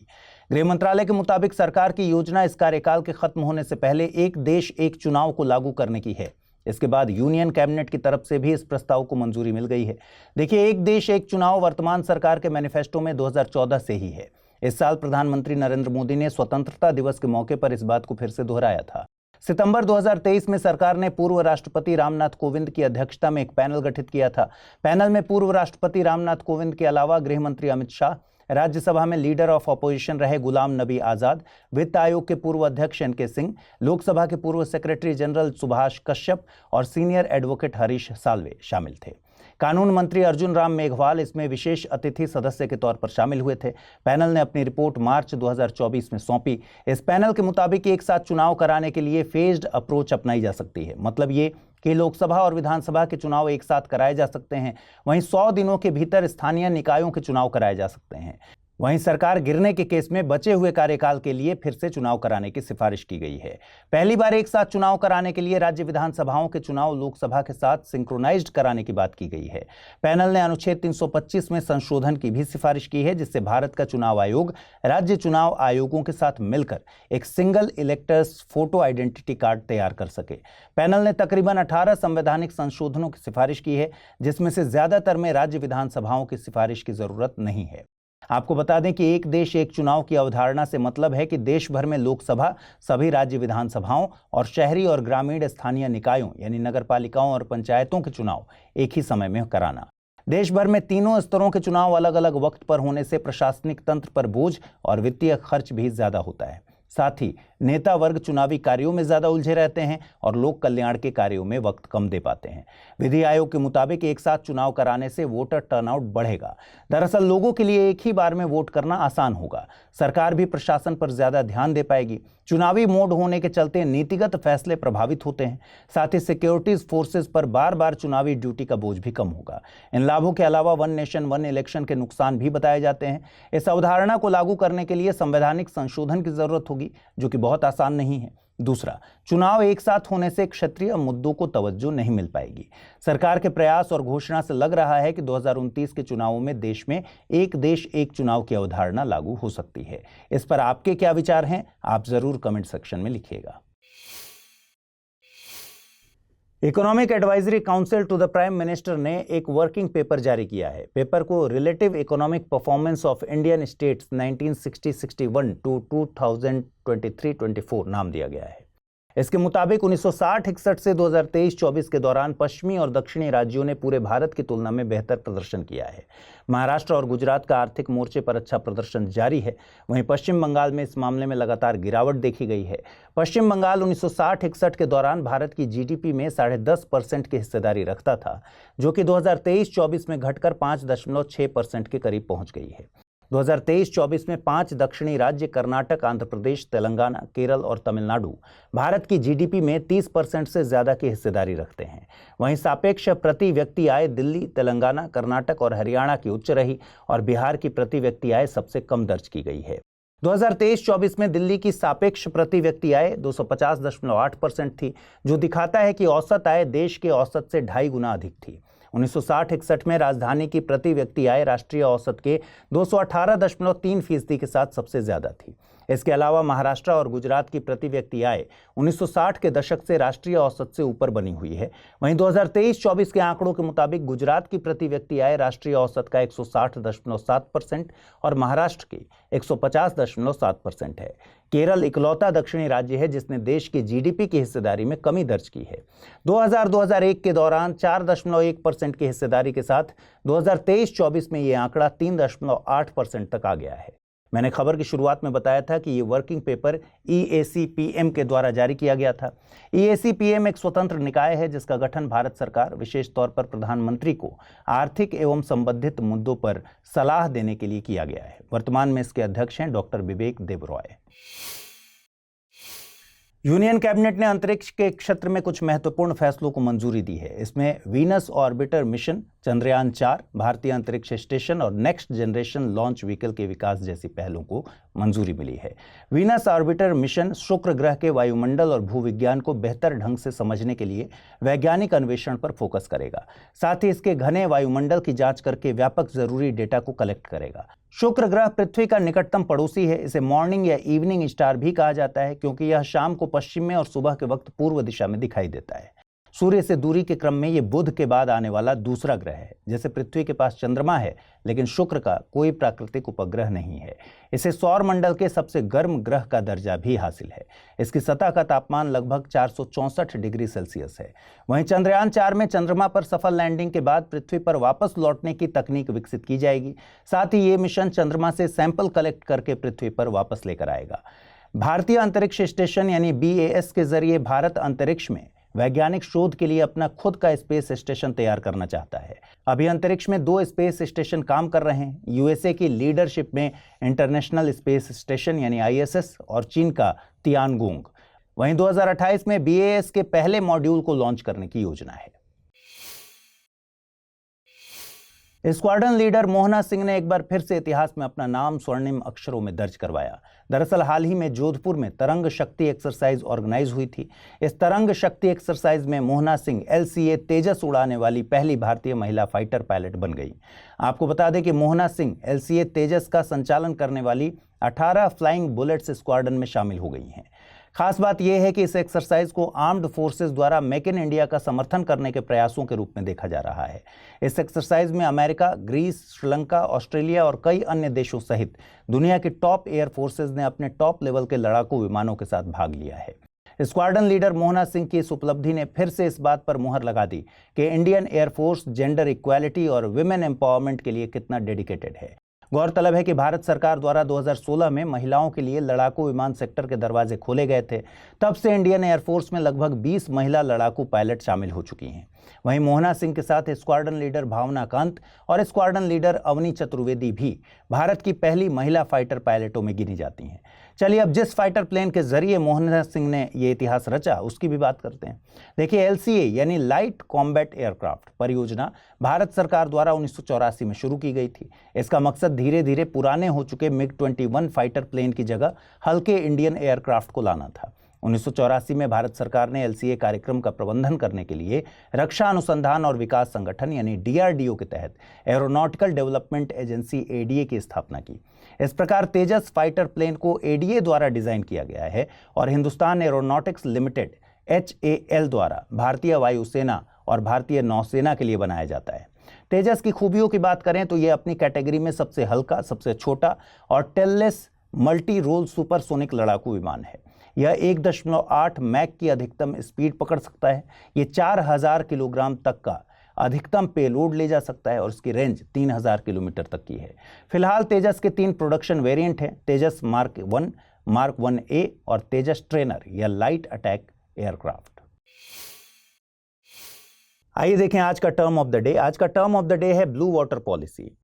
गृह मंत्रालय के मुताबिक सरकार की योजना इस कार्यकाल के खत्म होने से पहले एक देश एक चुनाव को लागू करने की है। इसके बाद यूनियन कैबिनेट की तरफ से भी इस प्रस्ताव को मंजूरी मिल गई है। देखिए, एक देश एक चुनाव वर्तमान सरकार के मैनिफेस्टो में 2014 से ही है। इस साल प्रधानमंत्री नरेंद्र मोदी ने स्वतंत्रता दिवस के मौके पर इस बात को फिर से दोहराया था। सितंबर 2023 में सरकार ने पूर्व राष्ट्रपति रामनाथ कोविंद की अध्यक्षता में एक पैनल गठित किया था। पैनल में पूर्व राष्ट्रपति रामनाथ कोविंद के अलावा गृह मंत्री अमित शाह, राज्यसभा में लीडर ऑफ अपोजिशन रहे गुलाम नबी आजाद, वित्त आयोग के पूर्व अध्यक्ष एनके सिंह, लोकसभा के पूर्व सेक्रेटरी जनरल सुभाष कश्यप और सीनियर एडवोकेट हरीश साल्वे शामिल थे। कानून मंत्री अर्जुन राम मेघवाल इसमें विशेष अतिथि सदस्य के तौर पर शामिल हुए थे। पैनल ने अपनी रिपोर्ट मार्च 2024 में सौंपी। इस पैनल के मुताबिक एक साथ चुनाव कराने के लिए फेज्ड अप्रोच अपनाई जा सकती है। मतलब ये कि लोकसभा और विधानसभा के चुनाव एक साथ कराए जा सकते हैं, वहीं 100 दिनों के भीतर स्थानीय निकायों के चुनाव कराए जा सकते हैं। वहीं सरकार गिरने के केस में बचे हुए कार्यकाल के लिए फिर से चुनाव कराने की सिफारिश की गई है। पहली बार एक साथ चुनाव कराने के लिए राज्य विधानसभाओं के चुनाव लोकसभा के साथ सिंक्रोनाइज्ड कराने की बात की गई है। पैनल ने अनुच्छेद 325 में संशोधन की भी सिफारिश की है, जिससे भारत का चुनाव आयोग राज्य चुनाव आयोगों के साथ मिलकर एक single electors photo identity card तैयार कर सके। पैनल ने तकरीबन 18 संवैधानिक संशोधनों की सिफारिश की है, जिसमें से ज्यादातर में राज्य विधानसभाओं की सिफारिश की जरूरत नहीं है। आपको बता दें कि एक देश एक चुनाव की अवधारणा से मतलब है कि देश भर में लोकसभा, सभी राज्य विधानसभाओं और शहरी और ग्रामीण स्थानीय निकायों यानी नगरपालिकाओं और पंचायतों के चुनाव एक ही समय में कराना। देश भर में तीनों स्तरों के चुनाव अलग अलग वक्त पर होने से प्रशासनिक तंत्र पर बोझ और वित्तीय खर्च भी ज्यादा होता है। साथ ही नेता वर्ग चुनावी कार्यों में ज्यादा उलझे रहते हैं और लोक कल्याण के कार्यों में वक्त कम दे पाते हैं। विधि आयोग के मुताबिक एक साथ चुनाव कराने से वोटर टर्नआउट बढ़ेगा। दरअसल लोगों के लिए एक ही बार में वोट करना आसान होगा। सरकार भी प्रशासन पर ज्यादा ध्यान दे पाएगी। चुनावी मोड होने के चलते नीतिगत फैसले प्रभावित होते हैं। साथ ही सिक्योरिटीज फोर्सेज पर बार बार चुनावी ड्यूटी का बोझ भी कम होगा। इन लाभों के अलावा वन नेशन वन इलेक्शन के नुकसान भी बताए जाते हैं। इस अवधारणा को लागू करने के लिए संवैधानिक संशोधन की जरूरत होगी, जो कि बहुत आसान नहीं है। दूसरा, चुनाव एक साथ होने से क्षेत्रीय मुद्दों को तवज्जो नहीं मिल पाएगी। सरकार के प्रयास और घोषणा से लग रहा है कि 2029 के चुनावों में देश में एक देश एक चुनाव की अवधारणा लागू हो सकती है। इस पर आपके क्या विचार हैं? आप जरूर कमेंट सेक्शन में लिखिएगा। Economic advisory council to the prime minister ने एक वर्किंग पेपर जारी किया है। पेपर को relative economic performance of Indian states 1960-61 to 2023-24 नाम दिया गया है। इसके मुताबिक 1960-61 से 2023-24 के दौरान पश्चिमी और दक्षिणी राज्यों ने पूरे भारत की तुलना में बेहतर प्रदर्शन किया है। महाराष्ट्र और गुजरात का आर्थिक मोर्चे पर अच्छा प्रदर्शन जारी है। वहीं पश्चिम बंगाल में इस मामले में लगातार गिरावट देखी गई है। पश्चिम बंगाल 1960-61 के दौरान भारत की जीडीपी में 10.5% की हिस्सेदारी रखता था, जो कि 2023-24 में घटकर 5.6% के करीब पहुंच गई है। 2023-24 में 5 दक्षिणी राज्य कर्नाटक, आंध्र प्रदेश, तेलंगाना, केरल और तमिलनाडु भारत की जीडीपी में 30% से ज्यादा की हिस्सेदारी रखते हैं। वहीं सापेक्ष प्रति व्यक्ति आय दिल्ली, तेलंगाना, कर्नाटक और हरियाणा की उच्च रही और बिहार की प्रति व्यक्ति आय सबसे कम दर्ज की गई है। 2023-24 में दिल्ली की सापेक्ष प्रति व्यक्ति आय 250.8% थी, जो दिखाता है कि औसत आय देश के औसत से 2.5 गुना अधिक थी। 1960-61 में राजधानी की प्रति व्यक्ति आय राष्ट्रीय औसत के 218.3% के साथ सबसे ज्यादा थी। इसके अलावा महाराष्ट्र और गुजरात की प्रति व्यक्ति आय 1960 के दशक से राष्ट्रीय औसत से ऊपर बनी हुई है। वहीं 2023-24 के आंकड़ों के मुताबिक गुजरात की प्रति व्यक्ति आय राष्ट्रीय औसत का 160.7% और महाराष्ट्र की 150.7% है। केरल इकलौता दक्षिणी राज्य है जिसने देश की जीडीपी की हिस्सेदारी में कमी दर्ज की है। 2000-2001 के दौरान 4.1% की हिस्सेदारी के साथ 2023-24 में यह आंकड़ा 3.8% तक आ गया है। मैंने खबर की शुरुआत में बताया था कि ये वर्किंग पेपर EAC-PM के द्वारा जारी किया गया था। EAC-PM एक स्वतंत्र निकाय है जिसका गठन भारत सरकार, विशेष तौर पर प्रधानमंत्री को आर्थिक एवं संबंधित मुद्दों पर सलाह देने के लिए किया गया है। वर्तमान में इसके अध्यक्ष हैं डॉक्टर विवेक देबरॉय। यूनियन कैबिनेट ने अंतरिक्ष के क्षेत्र में कुछ महत्वपूर्ण फैसलों को मंजूरी दी है। इसमें वीनस ऑर्बिटर मिशन, चंद्रयान 4, भारतीय अंतरिक्ष स्टेशन और नेक्स्ट जनरेशन लॉन्च व्हीकल के विकास जैसी पहलों को मंजूरी मिली है। वीनस ऑर्बिटर मिशन शुक्र ग्रह के वायुमंडल और भूविज्ञान को बेहतर ढंग से समझने के लिए वैज्ञानिक अन्वेषण पर फोकस करेगा। साथ ही इसके घने वायुमंडल की जांच करके व्यापक जरूरी डेटा को कलेक्ट करेगा। शुक्र ग्रह पृथ्वी का निकटतम पड़ोसी है। इसे मॉर्निंग या इवनिंग स्टार भी कहा जाता है क्योंकि यह शाम को पश्चिम में और सुबह के वक्त पूर्व दिशा में दिखाई देता है। सूर्य से दूरी के क्रम में यह बुध के बाद आने वाला दूसरा ग्रह है। जैसे पृथ्वी के पास चंद्रमा है, लेकिन शुक्र का कोई प्राकृतिक उपग्रह नहीं है। इसे सौर मंडल के सबसे गर्म ग्रह का दर्जा भी हासिल है। इसकी सतह का तापमान लगभग 464 डिग्री सेल्सियस है। वहीं चंद्रयान 4 में चंद्रमा पर सफल लैंडिंग के बाद पृथ्वी पर वापस लौटने की तकनीक विकसित की जाएगी। साथ ही ये मिशन चंद्रमा से सैंपल कलेक्ट करके पृथ्वी पर वापस लेकर आएगा। भारतीय अंतरिक्ष स्टेशन यानी BAS के जरिए भारत अंतरिक्ष में वैज्ञानिक शोध के लिए अपना खुद का स्पेस स्टेशन तैयार करना चाहता है। अभी अंतरिक्ष में 2 स्पेस स्टेशन काम कर रहे हैं। USA की लीडरशिप में इंटरनेशनल स्पेस स्टेशन यानी ISS और चीन का तियानगोंग। वहीं 2028 में BAS के पहले मॉड्यूल को लॉन्च करने की योजना है। स्क्वाड्रन लीडर मोहना सिंह ने एक बार फिर से इतिहास में अपना नाम स्वर्णिम अक्षरों में दर्ज करवाया। दरअसल हाल ही में जोधपुर में तरंग शक्ति एक्सरसाइज ऑर्गेनाइज हुई थी। इस तरंग शक्ति एक्सरसाइज में मोहना सिंह LCA तेजस उड़ाने वाली पहली भारतीय महिला फाइटर पायलट बन गई। आपको बता दें कि मोहना सिंह LCA तेजस का संचालन करने वाली 18 फ्लाइंग बुलेट्स स्क्वाड्रन में शामिल हो गई हैं। खास बात यह है कि इस एक्सरसाइज को आर्म्ड फोर्सेस द्वारा मेक इन इंडिया का समर्थन करने के प्रयासों के रूप में देखा जा रहा है। इस एक्सरसाइज में अमेरिका, ग्रीस, श्रीलंका, ऑस्ट्रेलिया और कई अन्य देशों सहित दुनिया की टॉप एयर फोर्सेज ने अपने टॉप लेवल के लड़ाकू विमानों के साथ भाग लिया है। स्क्वाड्रन लीडर मोहना सिंह की इस उपलब्धि ने फिर से इस बात पर मुहर लगा दी कि इंडियन एयरफोर्स जेंडर इक्वालिटी और विमेन एम्पावरमेंट के लिए कितना डेडिकेटेड है। गौरतलब है कि भारत सरकार द्वारा 2016 में महिलाओं के लिए लड़ाकू विमान सेक्टर के दरवाजे खोले गए थे। तब से इंडियन एयरफोर्स में लगभग 20 महिला लड़ाकू पायलट शामिल हो चुकी हैं। वहीं मोहना सिंह के साथ स्क्वाड्रन लीडर भावना कांत और स्क्वाड्रन लीडर अवनी चतुर्वेदी भी भारत की पहली महिला फाइटर पायलटों में गिनी जाती हैं। चलिए अब जिस फाइटर प्लेन के जरिए मोहना सिंह ने ये इतिहास रचा उसकी भी बात करते हैं। देखिए, LCA यानी लाइट कॉम्बैट एयरक्राफ्ट परियोजना भारत सरकार द्वारा 1984 में शुरू की गई थी। इसका मकसद धीरे धीरे पुराने हो चुके MiG-21 फाइटर प्लेन की जगह हल्के इंडियन एयरक्राफ्ट को लाना था। 1984 में भारत सरकार ने LCA कार्यक्रम का प्रबंधन करने के लिए रक्षा अनुसंधान और विकास संगठन यानी DRDO के तहत एरोनॉटिकल डेवलपमेंट एजेंसी ADA की स्थापना की। इस प्रकार तेजस फाइटर प्लेन को ADA द्वारा डिजाइन किया गया है और हिंदुस्तान एरोनॉटिक्स लिमिटेड HAL द्वारा भारतीय वायुसेना और भारतीय नौसेना के लिए बनाया जाता है। तेजस की खूबियों की बात करें तो यह अपनी कैटेगरी में सबसे हल्का, सबसे छोटा और टेललेस मल्टी रोल सुपरसोनिक लड़ाकू विमान है। यह 1.8 मैक की अधिकतम स्पीड पकड़ सकता है। ये 4000 किलोग्राम तक का अधिकतम पेलोड ले जा सकता है और इसकी रेंज 3000 किलोमीटर तक की है। फिलहाल तेजस के 3 प्रोडक्शन वेरिएंट हैं, तेजस मार्क 1, मार्क 1A और तेजस ट्रेनर या लाइट अटैक एयरक्राफ्ट। आइए देखें आज का टर्म ऑफ द डे। आज का टर्म ऑफ द डे है ब्लू वाटर पॉलिसी।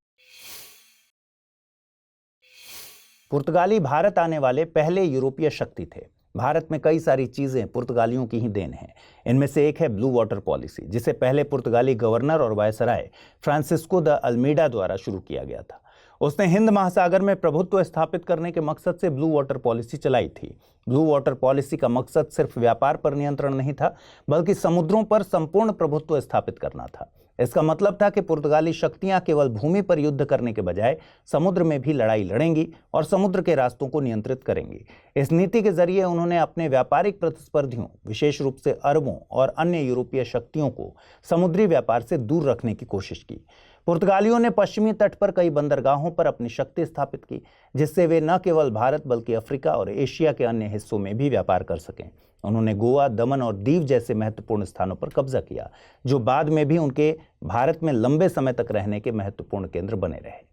पुर्तगाली भारत आने वाले पहले यूरोपीय शक्ति थे। भारत में कई सारी चीजें पुर्तगालियों की ही देन है। इनमें से एक है ब्लू वाटर पॉलिसी, जिसे पहले पुर्तगाली गवर्नर और वायसराय फ्रांसिस्को द अल्मीडा द्वारा शुरू किया गया था। उसने हिंद महासागर में प्रभुत्व स्थापित करने के मकसद से ब्लू वाटर पॉलिसी चलाई थी। ब्लू वाटर पॉलिसी का मकसद सिर्फ व्यापार पर नियंत्रण नहीं था, बल्कि समुद्रों पर संपूर्ण प्रभुत्व स्थापित करना था। इसका मतलब था कि पुर्तगाली शक्तियां केवल भूमि पर युद्ध करने के बजाय समुद्र में भी लड़ाई लड़ेंगी और समुद्र के रास्तों को नियंत्रित करेंगी। इस नीति के जरिए उन्होंने अपने व्यापारिक प्रतिस्पर्धियों, विशेष रूप से अरबों और अन्य यूरोपीय शक्तियों को समुद्री व्यापार से दूर रखने की कोशिश की। पुर्तगालियों ने पश्चिमी तट पर कई बंदरगाहों पर अपनी शक्ति स्थापित की, जिससे वे न केवल भारत बल्कि अफ्रीका और एशिया के अन्य हिस्सों में भी व्यापार कर सकें। उन्होंने गोवा, दमन और दीव जैसे महत्वपूर्ण स्थानों पर कब्जा किया, जो बाद में भी उनके भारत में लंबे समय तक रहने के महत्वपूर्ण केंद्र बने रहे।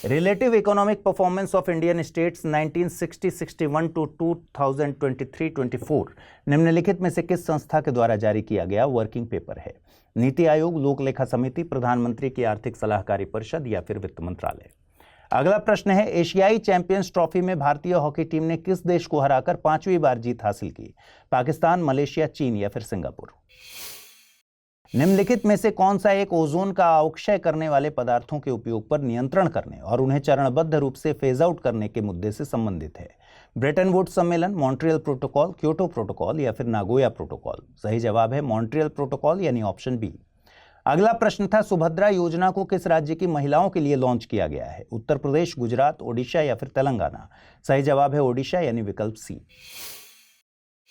Relative economic performance of Indian states 1960-61 to 2023-24 निम्नलिखित में से किस संस्था के द्वारा जारी किया गया वर्किंग पेपर है? नीति आयोग, लोक लेखा समिति, प्रधानमंत्री की आर्थिक सलाहकारी परिषद या फिर वित्त मंत्रालय? अगला प्रश्न है, एशियाई चैंपियंस ट्रॉफी में भारतीय हॉकी टीम ने किस देश को हराकर 5वीं बार जीत हासिल की? पाकिस्तान, मलेशिया, चीन या फिर सिंगापुर? निम्नलिखित में से कौन सा एक ओजोन का अवक्षय करने वाले पदार्थों के उपयोग पर नियंत्रण करने और उन्हें चरणबद्ध रूप से फेज आउट करने के मुद्दे से संबंधित है? ब्रेटन वुड्स सम्मेलन, मॉन्ट्रियल प्रोटोकॉल, क्योटो प्रोटोकॉल या फिर नागोया प्रोटोकॉल? सही जवाब है मॉन्ट्रियल प्रोटोकॉल यानी ऑप्शन बी। अगला प्रश्न था, सुभद्रा योजना को किस राज्य की महिलाओं के लिए लॉन्च किया गया है? उत्तर प्रदेश, गुजरात, ओडिशा या फिर तेलंगाना? सही जवाब है ओडिशा यानी विकल्प सी।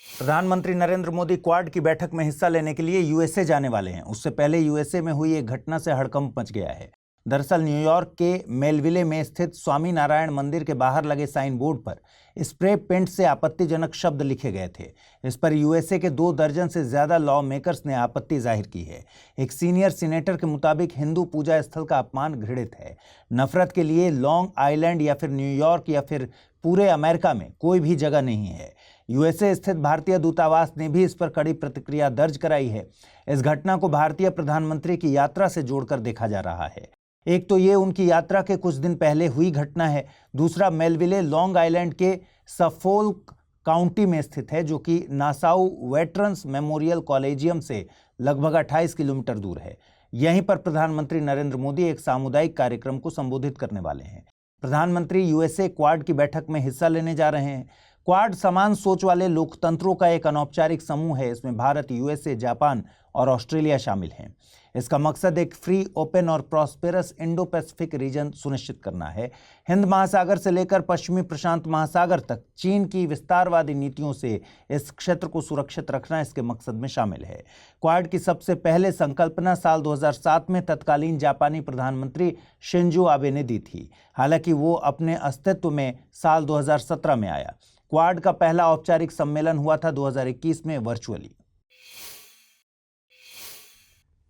प्रधानमंत्री नरेंद्र मोदी क्वाड की बैठक में हिस्सा लेने के लिए यूएसए जाने वाले हैं। उससे पहले यूएसए में हुई एक घटना से हड़कंप मच गया है। दरअसल न्यूयॉर्क के मेलविले में स्थित स्वामी नारायण मंदिर के बाहर लगे साइन बोर्ड पर स्प्रे पेंट से आपत्तिजनक शब्द लिखे गए थे। इस पर यूएसए के 2 दर्जन से ज्यादा लॉ मेकर्स ने आपत्ति जाहिर की है। एक सीनियर सीनेटर के मुताबिक हिंदू पूजा स्थल का अपमान घृणित है। नफरत के लिए लॉन्ग आइलैंड या फिर न्यूयॉर्क या फिर पूरे अमेरिका में कोई भी जगह नहीं है। यूएसए स्थित भारतीय दूतावास ने भी इस पर कड़ी प्रतिक्रिया दर्ज कराई है। इस घटना को भारतीय प्रधानमंत्री की यात्रा से जोड़कर देखा जा रहा है। एक तो ये उनकी यात्रा के कुछ दिन पहले हुई घटना है, दूसरा मेलविले लॉन्ग आइलैंड के सफोल्क काउंटी में स्थित है, जो कि नासाउ वेटरन्स मेमोरियल कॉलेजियम से लगभग 28 किलोमीटर दूर है। यहीं पर प्रधानमंत्री नरेंद्र मोदी एक सामुदायिक कार्यक्रम को संबोधित करने वाले हैं। प्रधानमंत्री यूएसए क्वाड की बैठक में हिस्सा लेने जा रहे हैं। क्वाड समान सोच वाले लोकतंत्रों का एक अनौपचारिक समूह है। इसमें भारत, यूएसए, जापान और ऑस्ट्रेलिया शामिल हैं। इसका मकसद एक फ्री, ओपन और प्रॉस्पेरस इंडो पैसिफिक रीजन सुनिश्चित करना है। हिंद महासागर से लेकर पश्चिमी प्रशांत महासागर तक चीन की विस्तारवादी नीतियों से इस क्षेत्र को सुरक्षित रखना इसके मकसद में शामिल है। क्वाड की सबसे पहले संकल्पना साल 2007 में तत्कालीन जापानी प्रधानमंत्री शिंजो आबे ने दी थी। हालांकि वो अपने अस्तित्व में साल 2017 में आया। क्वाड का पहला औपचारिक सम्मेलन हुआ था 2021 में वर्चुअली।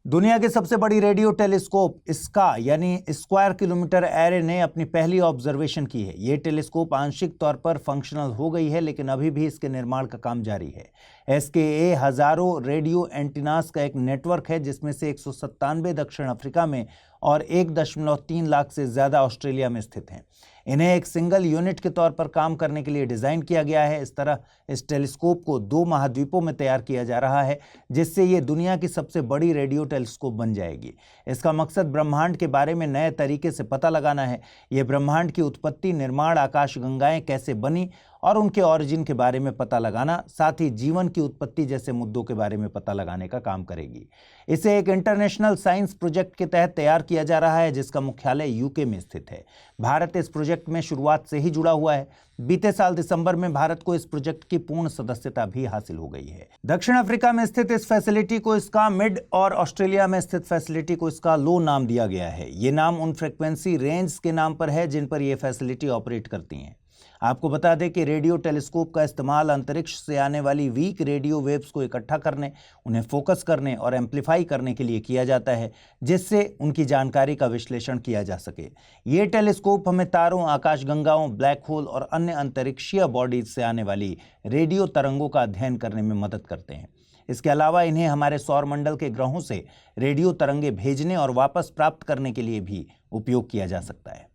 दुनिया की सबसे बड़ी रेडियो टेलीस्कोप स्का यानी स्क्वायर किलोमीटर एरे ने अपनी पहली ऑब्जर्वेशन की है। ये टेलीस्कोप आंशिक तौर पर फंक्शनल हो गई है, लेकिन अभी भी इसके निर्माण का काम जारी है। SKA हजारों रेडियो एंटीनास का एक नेटवर्क है, जिसमें से 197 दक्षिण अफ्रीका में और 1.3 लाख से ज़्यादा ऑस्ट्रेलिया में स्थित हैं। इन्हें एक सिंगल यूनिट के तौर पर काम करने के लिए डिज़ाइन किया गया है। इस तरह इस टेलीस्कोप को 2 महाद्वीपों में तैयार किया जा रहा है, जिससे ये दुनिया की सबसे बड़ी रेडियो टेलीस्कोप बन जाएगी। इसका मकसद ब्रह्मांड के बारे में नए तरीके से पता लगाना है। ये ब्रह्मांड की उत्पत्ति, निर्माण, आकाशगंगाएं कैसे बनी और उनके ऑरिजिन के बारे में पता लगाना, साथ ही जीवन की उत्पत्ति जैसे मुद्दों के बारे में पता लगाने का काम करेगी। इसे एक इंटरनेशनल साइंस प्रोजेक्ट के तहत तैयार किया जा रहा है, जिसका मुख्यालय यूके में स्थित है। भारत इस प्रोजेक्ट में शुरुआत से ही जुड़ा हुआ है। बीते साल दिसंबर में भारत को इस प्रोजेक्ट की पूर्ण सदस्यता भी हासिल हो गई है। दक्षिण अफ्रीका में स्थित इस फैसिलिटी को स्का मिड और ऑस्ट्रेलिया में स्थित फैसिलिटी को स्का लो नाम दिया गया है। ये नाम उन फ्रिक्वेंसी रेंज के नाम पर है जिन पर यह फैसिलिटी ऑपरेट करती हैं। आपको बता दें कि रेडियो टेलीस्कोप का इस्तेमाल अंतरिक्ष से आने वाली वीक रेडियो वेव्स को इकट्ठा करने, उन्हें फोकस करने और एम्पलीफाई करने के लिए किया जाता है, जिससे उनकी जानकारी का विश्लेषण किया जा सके। ये टेलीस्कोप हमें तारों, आकाशगंगाओं, ब्लैक होल और अन्य अंतरिक्षीय बॉडीज से आने वाली रेडियो तरंगों का अध्ययन करने में मदद करते हैं। इसके अलावा इन्हें हमारे सौरमंडल के ग्रहों से रेडियो तरंगे भेजने और वापस प्राप्त करने के लिए भी उपयोग किया जा सकता है।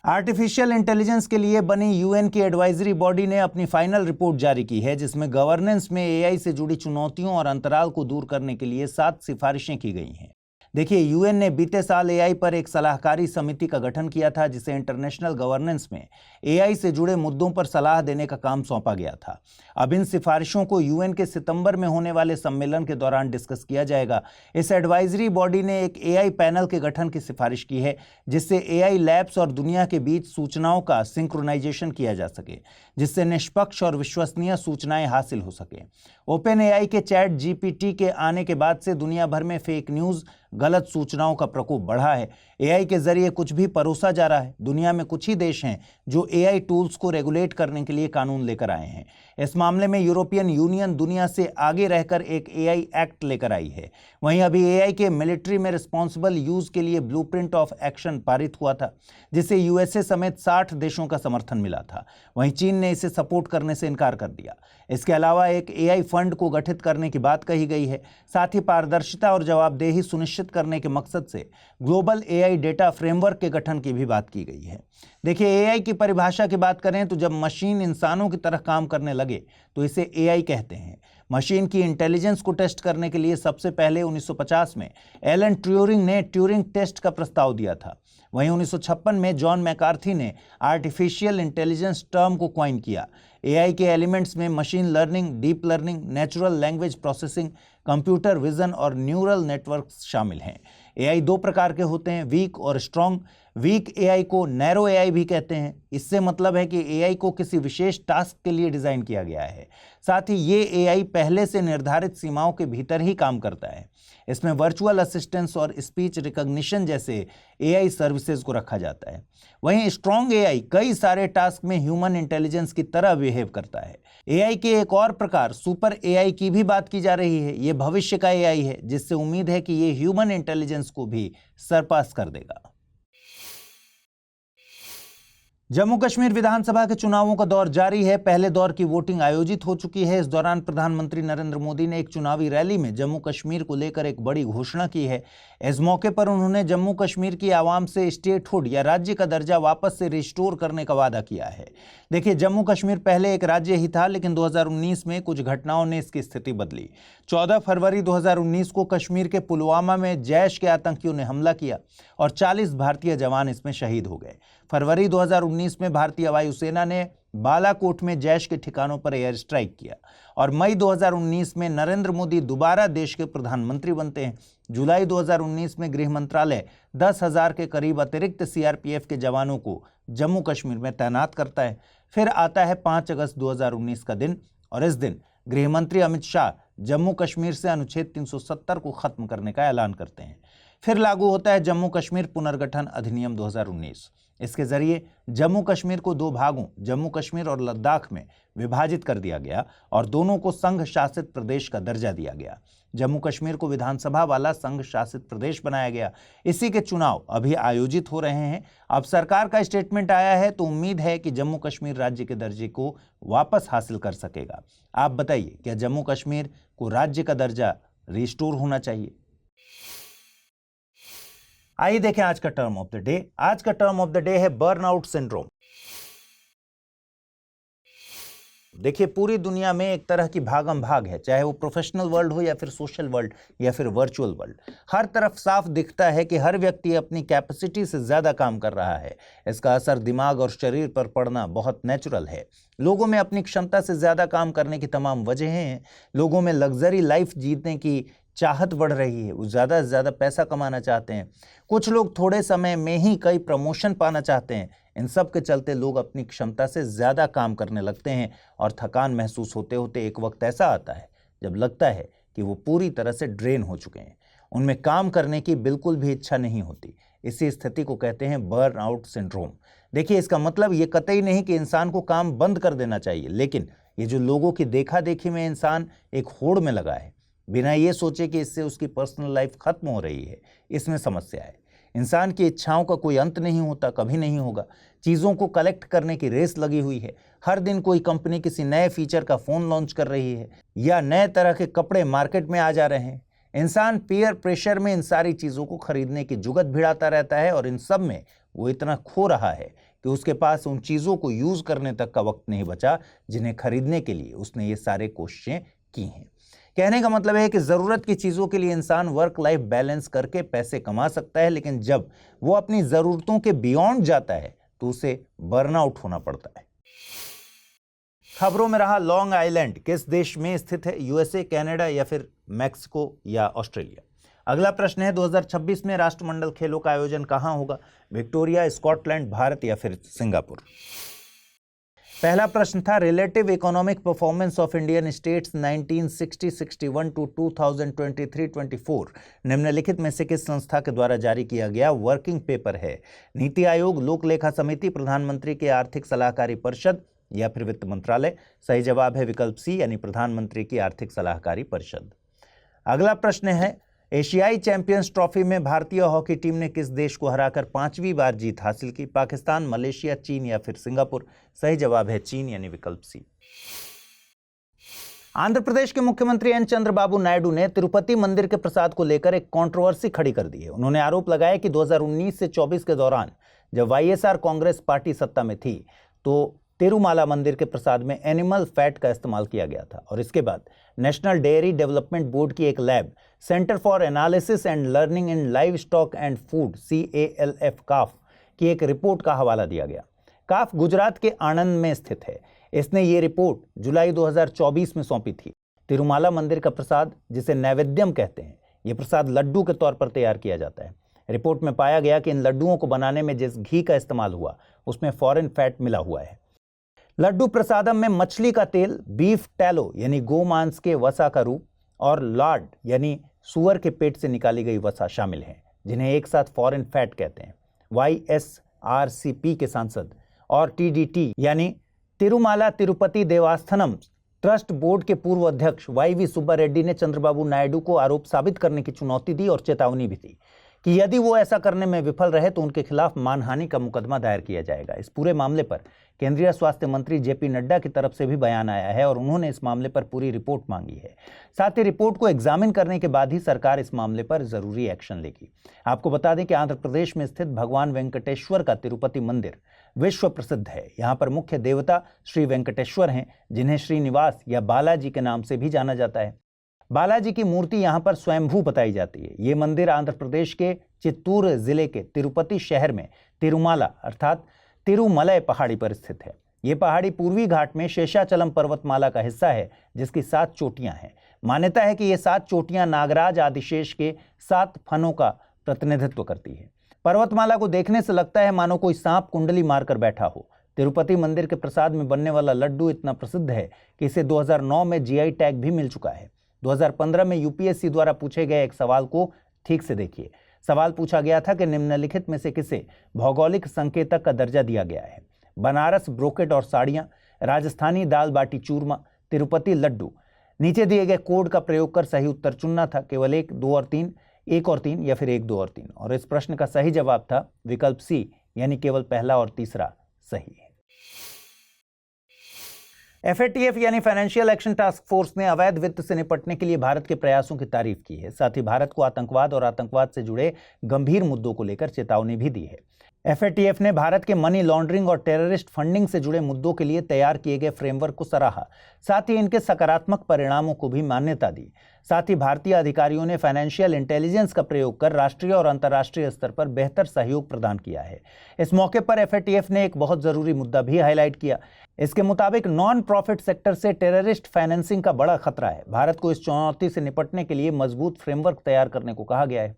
आर्टिफिशियल इंटेलिजेंस के लिए बनी यूएन की एडवाइजरी बॉडी ने अपनी फाइनल रिपोर्ट जारी की है, जिसमें गवर्नेंस में एआई से जुड़ी चुनौतियों और अंतराल को दूर करने के लिए 7 सिफारिशें की गई हैं। देखिए, यूएन ने बीते साल एआई पर एक सलाहकारी समिति का गठन किया था, जिसे इंटरनेशनल गवर्नेंस में एआई से जुड़े मुद्दों पर सलाह देने का काम सौंपा गया था। अब इन सिफारिशों को यूएन के सितंबर में होने वाले सम्मेलन के दौरान डिस्कस किया जाएगा। इस एडवाइजरी बॉडी ने एक एआई पैनल के गठन की सिफारिश की है, जिससे एआई लैब्स और दुनिया के बीच सूचनाओं का सिंक्रोनाइजेशन किया जा सके, जिससे निष्पक्ष और विश्वसनीय सूचनाएं हासिल हो सके। ओपन एआई के चैट जीपीटी के आने के बाद से दुनिया भर में फेक न्यूज़, गलत सूचनाओं का प्रकोप बढ़ा है। एआई के जरिए कुछ भी परोसा जा रहा है। दुनिया में कुछ ही देश हैं जो एआई टूल्स को रेगुलेट करने के लिए कानून लेकर आए हैं। इस मामले में यूरोपियन यूनियन दुनिया से आगे रहकर एक एआई एक्ट लेकर आई है। वहीं अभी एआई के मिलिट्री में रिस्पॉन्सिबल यूज के लिए ब्लूप्रिंट ऑफ एक्शन पारित हुआ था, जिसे यूएसए समेत 60 देशों का समर्थन मिला था। वहीं चीन ने इसे सपोर्ट करने से इनकार कर दिया। इसके अलावा एक एआई फंड को गठित करने की बात कही गई है। साथ ही पारदर्शिता और जवाबदेही सुनिश्चित करने के मकसद से ग्लोबल एआई डेटा फ्रेमवर्क के गठन की भी बात की गई है। देखिए, एआई की परिभाषा की बात करें तो जब मशीन इंसानों की तरह काम करने लगे तो इसे एआई कहते हैं। मशीन की इंटेलिजेंस को टेस्ट करने के लिए सबसे पहले 1950 में एलन ट्यूरिंग ने ट्यूरिंग टेस्ट का प्रस्ताव दिया था। वहीं 1956 में जॉन मैकार्थी ने आर्टिफिशियल इंटेलिजेंस टर्म को कॉइन किया। एआई के एलिमेंट्स में machine learning, deep learning, natural language processing, computer vision और न्यूरल नेटवर्क्स शामिल हैं। एआई 2 प्रकार के होते हैं, वीक और स्ट्रॉन्ग। वीक एआई को नैरो एआई भी कहते हैं। इससे मतलब है कि एआई को किसी विशेष टास्क के लिए डिज़ाइन किया गया है। साथ ही ये एआई पहले से निर्धारित सीमाओं के भीतर ही काम करता है। इसमें वर्चुअल असिस्टेंस और स्पीच रिकॉग्निशन जैसे एआई सर्विसेज को रखा जाता है। वहीं स्ट्रॉन्ग एआई कई सारे टास्क में ह्यूमन इंटेलिजेंस की तरह बिहेव करता है। एआई के एक और प्रकार सुपर एआई की भी बात की जा रही है। ये भविष्य का एआई है, जिससे उम्मीद है कि ये ह्यूमन इंटेलिजेंस को भी सरपास कर देगा। जम्मू कश्मीर विधानसभा के चुनावों का दौर जारी है। पहले दौर की वोटिंग आयोजित हो चुकी है। इस दौरान प्रधानमंत्री नरेंद्र मोदी ने एक चुनावी रैली में जम्मू कश्मीर को लेकर एक बड़ी घोषणा की है। इस मौके पर उन्होंने जम्मू कश्मीर की आवाम से स्टेटहुड या राज्य का दर्जा वापस से रिस्टोर करने का वादा किया है। देखिए, जम्मू कश्मीर पहले एक राज्य ही था, लेकिन 2019 में कुछ घटनाओं ने इसकी स्थिति बदली। 14 फरवरी 2019 को कश्मीर के पुलवामा में जैश के आतंकियों ने हमला किया और 40 भारतीय जवान इसमें शहीद हो गए। फरवरी 2019 में भारतीय वायुसेना ने बालाकोट में जैश के ठिकानों पर एयर स्ट्राइक किया और मई 2019 में नरेंद्र मोदी दोबारा देश के प्रधानमंत्री बनते हैं। जुलाई 2019 में गृह मंत्रालय 10,000 के करीब अतिरिक्त सीआरपीएफ के जवानों को जम्मू कश्मीर में तैनात करता है। फिर आता है 5 अगस्त 2019 का दिन और इस दिन गृह मंत्री अमित शाह जम्मू कश्मीर से अनुच्छेद 370 को खत्म करने का ऐलान करते हैं। फिर लागू होता है जम्मू कश्मीर पुनर्गठन अधिनियम 2019। इसके जरिए जम्मू कश्मीर को दो भागों, जम्मू कश्मीर और लद्दाख में विभाजित कर दिया गया और दोनों को संघ शासित प्रदेश का दर्जा दिया गया। जम्मू कश्मीर को विधानसभा वाला संघ शासित प्रदेश बनाया गया। इसी के चुनाव अभी आयोजित हो रहे हैं। अब सरकार का स्टेटमेंट आया है तो उम्मीद है कि जम्मू कश्मीर राज्य के दर्जे को वापस हासिल कर सकेगा। आप बताइए, क्या जम्मू कश्मीर को राज्य का दर्जा रिस्टोर होना चाहिए? आइए देखें आज का टर्म ऑफ द डे। आज का टर्म ऑफ द डे है बर्नआउट सिंड्रोम। देखिए, पूरी दुनिया में एक तरह की भागम भाग है, चाहे वो प्रोफेशनल वर्ल्ड हो या फिर सोशल वर्ल्ड या फिर वर्चुअल वर्ल्ड। हर तरफ साफ दिखता है कि हर व्यक्ति अपनी कैपेसिटी से ज्यादा काम कर रहा है। इसका असर दिमाग और शरीर पर पड़ना बहुत नेचुरल है। लोगों में अपनी क्षमता से ज्यादा काम करने की तमाम वजहें हैं। लोगों में लग्जरी लाइफ जीने की चाहत बढ़ रही है, वो ज़्यादा से ज़्यादा पैसा कमाना चाहते हैं। कुछ लोग थोड़े समय में ही कई प्रमोशन पाना चाहते हैं। इन सब के चलते लोग अपनी क्षमता से ज़्यादा काम करने लगते हैं और थकान महसूस होते होते एक वक्त ऐसा आता है जब लगता है कि वो पूरी तरह से ड्रेन हो चुके हैं। उनमें काम करने की बिल्कुल भी इच्छा नहीं होती। इसी स्थिति को कहते हैं बर्न आउट सिंड्रोम। देखिए, इसका मतलब ये कतई नहीं कि इंसान को काम बंद कर देना चाहिए, लेकिन ये जो लोगों की देखा देखी में इंसान एक होड़ में लगा है बिना ये सोचे कि इससे उसकी पर्सनल लाइफ खत्म हो रही है, इसमें समस्या है। इंसान की इच्छाओं का कोई अंत नहीं होता, कभी नहीं होगा। चीज़ों को कलेक्ट करने की रेस लगी हुई है। हर दिन कोई कंपनी किसी नए फीचर का फ़ोन लॉन्च कर रही है या नए तरह के कपड़े मार्केट में आ जा रहे हैं। इंसान पीयर प्रेशर में इन सारी चीज़ों को खरीदने की जुगत भिड़ाता रहता है और इन सब में वो इतना खो रहा है कि उसके पास उन चीज़ों को यूज़ करने तक का वक्त नहीं बचा जिन्हें खरीदने के लिए उसने ये सारे कोशिशें की हैं। कहने का मतलब है कि ज़रूरत की चीज़ों के लिए इंसान वर्क लाइफ बैलेंस करके पैसे कमा सकता है, लेकिन जब वो अपनी ज़रूरतों के बियॉन्ड जाता है तो उसे बर्नआउट होना पड़ता है। खबरों में रहा लॉन्ग आइलैंड किस देश में स्थित है? यूएसए, कनाडा या फिर मैक्सिको या ऑस्ट्रेलिया? अगला प्रश्न है 2026 में राष्ट्रमंडल खेलों का आयोजन कहां होगा? विक्टोरिया, स्कॉटलैंड, भारत या फिर सिंगापुर? पहला प्रश्न था relative economic performance of Indian states 1960-61 to 2023-24 निम्नलिखित में से किस संस्था के द्वारा जारी किया गया वर्किंग पेपर है? नीति आयोग, लोक लेखा समिति, प्रधानमंत्री की आर्थिक सलाहकारी परिषद या फिर वित्त मंत्रालय? सही जवाब है विकल्प सी, यानी प्रधानमंत्री की आर्थिक सलाहकारी परिषद। अगला प्रश्न है एशियाई चैंपियंस ट्रॉफी में भारतीय हॉकी टीम ने किस देश को हराकर 5वीं बार जीत हासिल की? पाकिस्तान, मलेशिया, चीन या फिर सिंगापुर? सही जवाब है चीन, यानी विकल्प सी। आंध्र प्रदेश के मुख्यमंत्री एन चंद्रबाबू नायडू ने तिरुपति मंदिर के प्रसाद को लेकर एक कंट्रोवर्सी खड़ी कर दी है। उन्होंने आरोप लगाया कि 2019 से 24 के दौरान जब वाईएसआर कांग्रेस पार्टी सत्ता में थी तो तिरुमाला मंदिर के प्रसाद में एनिमल फैट का इस्तेमाल किया गया था और इसके बाद नेशनल डेयरी डेवलपमेंट बोर्ड की एक lab centre for analysis and learning in live stock and food CALF काफ की एक रिपोर्ट का हवाला दिया गया। काफ गुजरात के आणंद में स्थित है। इसने ये रिपोर्ट जुलाई 2024 में सौंपी थी। तिरुमाला मंदिर का प्रसाद, जिसे नैवेद्यम कहते हैं, ये प्रसाद लड्डू के तौर पर तैयार किया जाता है। रिपोर्ट में पाया गया कि इन लड्डुओं को बनाने में जिस घी का इस्तेमाल हुआ उसमें फॉरेन फैट मिला हुआ है। लड्डू प्रसादम में मछली का तेल, बीफ टैलो यानी गोमांस के वसा का रूप और लार्ड यानी सुअर के पेट से निकाली गई वसा शामिल हैं, जिन्हें एक साथ फॉरेन फैट कहते हैं। YSRCP के सांसद और TDT यानी तिरुमाला तिरुपति देवस्थानम ट्रस्ट बोर्ड के पूर्व अध्यक्ष YV सुब्बा रेड्डी ने चंद्रबाबू नायडू को आरोप साबित करने की चुनौती दी और चेतावनी भी दी कि यदि वो ऐसा करने में विफल रहे तो उनके खिलाफ मानहानि का मुकदमा दायर किया जाएगा। इस पूरे मामले पर केंद्रीय स्वास्थ्य मंत्री जेपी नड्डा की तरफ से भी बयान आया है और उन्होंने इस मामले पर पूरी रिपोर्ट मांगी है। साथ ही रिपोर्ट को एग्जामिन करने के बाद ही सरकार इस मामले पर जरूरी एक्शन लेगी। आपको बता दें कि आंध्र प्रदेश में स्थित भगवान वेंकटेश्वर का तिरुपति मंदिर विश्व प्रसिद्ध है। यहाँ पर मुख्य देवता श्री वेंकटेश्वर हैं, जिन्हें श्रीनिवास या बालाजी के नाम से भी जाना जाता है। बालाजी की मूर्ति यहाँ पर स्वयंभू बताई जाती है। ये मंदिर आंध्र प्रदेश के चित्तूर जिले के तिरुपति शहर में तिरुमाला अर्थात तिरुमलय पहाड़ी पर स्थित है। ये पहाड़ी पूर्वी घाट में शेषाचलम पर्वतमाला का हिस्सा है, जिसकी 7 चोटियां हैं। मान्यता है कि ये 7 चोटियां नागराज आदिशेष के 7 फनों का प्रतिनिधित्व करती है। पर्वतमाला को देखने से लगता है मानो कोई सांप कुंडली मारकर बैठा हो। तिरुपति मंदिर के प्रसाद में बनने वाला लड्डू इतना प्रसिद्ध है कि इसे 2009 में जीआई टैग भी मिल चुका है। 2015 में यूपीएससी द्वारा पूछे गए एक सवाल को ठीक से देखिए। सवाल पूछा गया था कि निम्नलिखित में से किसे भौगोलिक संकेतक का दर्जा दिया गया है? बनारस ब्रोकेट और साड़ियां, राजस्थानी दाल बाटी चूरमा, तिरुपति लड्डू। नीचे दिए गए कोड का प्रयोग कर सही उत्तर चुनना था। केवल 1, 2 और 3, 1 और 3 या फिर 1, 2 और 3। और इस प्रश्न का सही जवाब था विकल्प सी, यानी केवल पहला और तीसरा सही है। FATF यानी फाइनेंशियल एक्शन टास्क फोर्स ने अवैध वित्त से निपटने के लिए भारत के प्रयासों की तारीफ की है। साथ ही भारत को आतंकवाद और आतंकवाद से जुड़े गंभीर मुद्दों को लेकर चेतावनी भी दी है। FATF ने भारत के मनी लॉन्ड्रिंग और टेररिस्ट फंडिंग से जुड़े मुद्दों के लिए तैयार किए गए फ्रेमवर्क को सराहा। साथ ही इनके सकारात्मक परिणामों को भी मान्यता दी। साथ ही भारतीय अधिकारियों ने फाइनेंशियल इंटेलिजेंस का प्रयोग कर राष्ट्रीय और अंतर्राष्ट्रीय स्तर पर बेहतर सहयोग प्रदान किया है। इस मौके पर FATF ने एक बहुत जरूरी मुद्दा भी हाईलाइट किया। इसके मुताबिक नॉन प्रॉफिट सेक्टर से टेररिस्ट फाइनेंसिंग का बड़ा खतरा है। भारत को इस चुनौती से निपटने के लिए मजबूत फ्रेमवर्क तैयार करने को कहा गया है।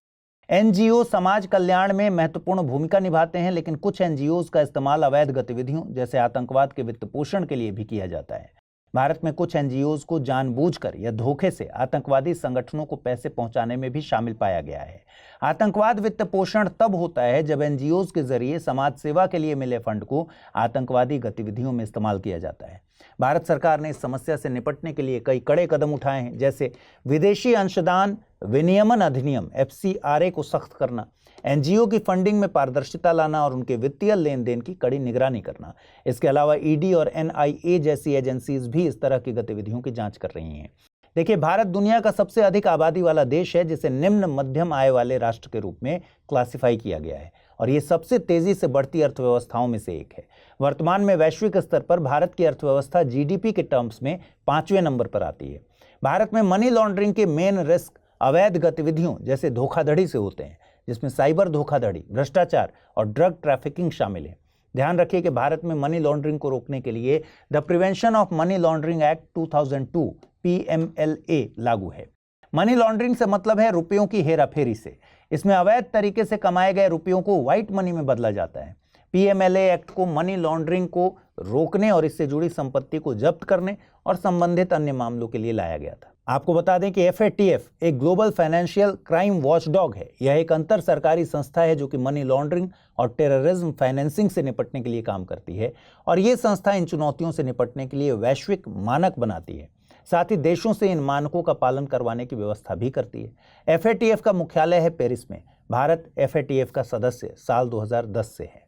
NGO समाज कल्याण में महत्वपूर्ण भूमिका निभाते हैं, लेकिन कुछ NGOs का इस्तेमाल अवैध गतिविधियों जैसे आतंकवाद के वित्त पोषण के लिए भी किया जाता है। भारत में कुछ NGOs को जानबूझकर या धोखे से आतंकवादी संगठनों को पैसे पहुंचाने में भी शामिल पाया गया है। आतंकवाद वित्त पोषण तब होता है जब NGOs के जरिए समाज सेवा के लिए मिले फंड को आतंकवादी गतिविधियों में इस्तेमाल किया जाता है। भारत सरकार ने इस समस्या से निपटने के लिए कई कड़े कदम उठाए हैं, जैसे विदेशी अंशदान विनियमन अधिनियम FCRA को सख्त करना, NGO की फंडिंग में पारदर्शिता लाना और उनके वित्तीय लेन देन की कड़ी निगरानी करना। इसके अलावा ED और NIA जैसी एजेंसीज भी इस तरह की गतिविधियों की जांच कर रही हैं। देखिए, भारत दुनिया का सबसे अधिक आबादी वाला देश है, जिसे निम्न मध्यम आय वाले राष्ट्र के रूप में क्लासिफाई किया गया है और ये सबसे तेजी से बढ़ती अर्थव्यवस्थाओं में से एक है। वर्तमान में वैश्विक स्तर पर भारत की अर्थव्यवस्था GDP के टर्म्स में 5वें नंबर पर आती है। भारत में मनी लॉन्ड्रिंग के मेन रिस्क अवैध गतिविधियों जैसे धोखाधड़ी से होते हैं, जिसमें साइबर धोखाधड़ी, भ्रष्टाचार और ड्रग ट्रैफिकिंग शामिल है। ध्यान रखिए कि भारत में मनी लॉन्ड्रिंग को रोकने के लिए the prevention of money laundering act 2002 PMLA लागू है। मनी लॉन्ड्रिंग से मतलब है रुपयों की हेराफेरी से। इसमें अवैध तरीके से कमाए गए रुपयों को व्हाइट मनी में बदला जाता है। PMLA एक्ट को मनी लॉन्ड्रिंग को रोकने और इससे जुड़ी संपत्ति को जब्त करने और संबंधित अन्य मामलों के लिए लाया गया था। आपको बता दें कि FATF एक ग्लोबल फाइनेंशियल क्राइम वॉचडॉग है। यह एक अंतर सरकारी संस्था है जो कि मनी लॉन्ड्रिंग और टेररिज्म फाइनेंसिंग से निपटने के लिए काम करती है और ये संस्था इन चुनौतियों से निपटने के लिए वैश्विक मानक बनाती है। साथ ही देशों से इन मानकों का पालन करवाने की व्यवस्था भी करती है। FATF का मुख्यालय है पेरिस में। भारत FATF का सदस्य साल 2010 से है।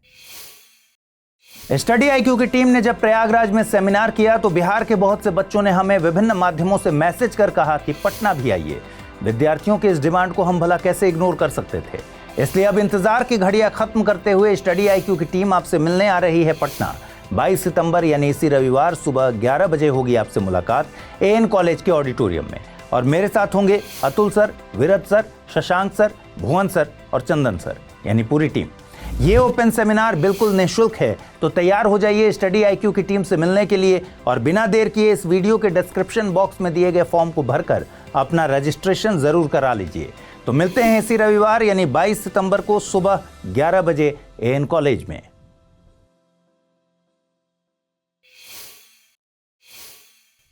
स्टडी IQ की टीम ने जब प्रयागराज में सेमिनार किया तो बिहार के बहुत से बच्चों ने हमें विभिन्न माध्यमों से मैसेज कर कहा कि पटना भी आइए। विद्यार्थियों के इस डिमांड को हम भला कैसे इग्नोर कर सकते थे। इसलिए अब इंतजार की घड़ियां खत्म करते हुए स्टडी IQ की टीम आपसे मिलने आ रही है पटना। 22 सितंबर यानी इसी रविवार सुबह 11 बजे होगी आपसे मुलाकात AN कॉलेज के ऑडिटोरियम में और मेरे साथ होंगे Atul sir, Virat sir, Shashank sir, Bhuvan sir और चंदन सर, यानी पूरी टीम। ये ओपन सेमिनार बिल्कुल निःशुल्क है, तो तैयार हो जाइए स्टडी IQ की टीम से मिलने के लिए और बिना देर किए इस वीडियो के डिस्क्रिप्शन बॉक्स में दिए गए फॉर्म को भरकर अपना रजिस्ट्रेशन जरूर करा लीजिए। तो मिलते हैं इसी रविवार यानी 22 सितंबर को सुबह 11 बजे AN कॉलेज में।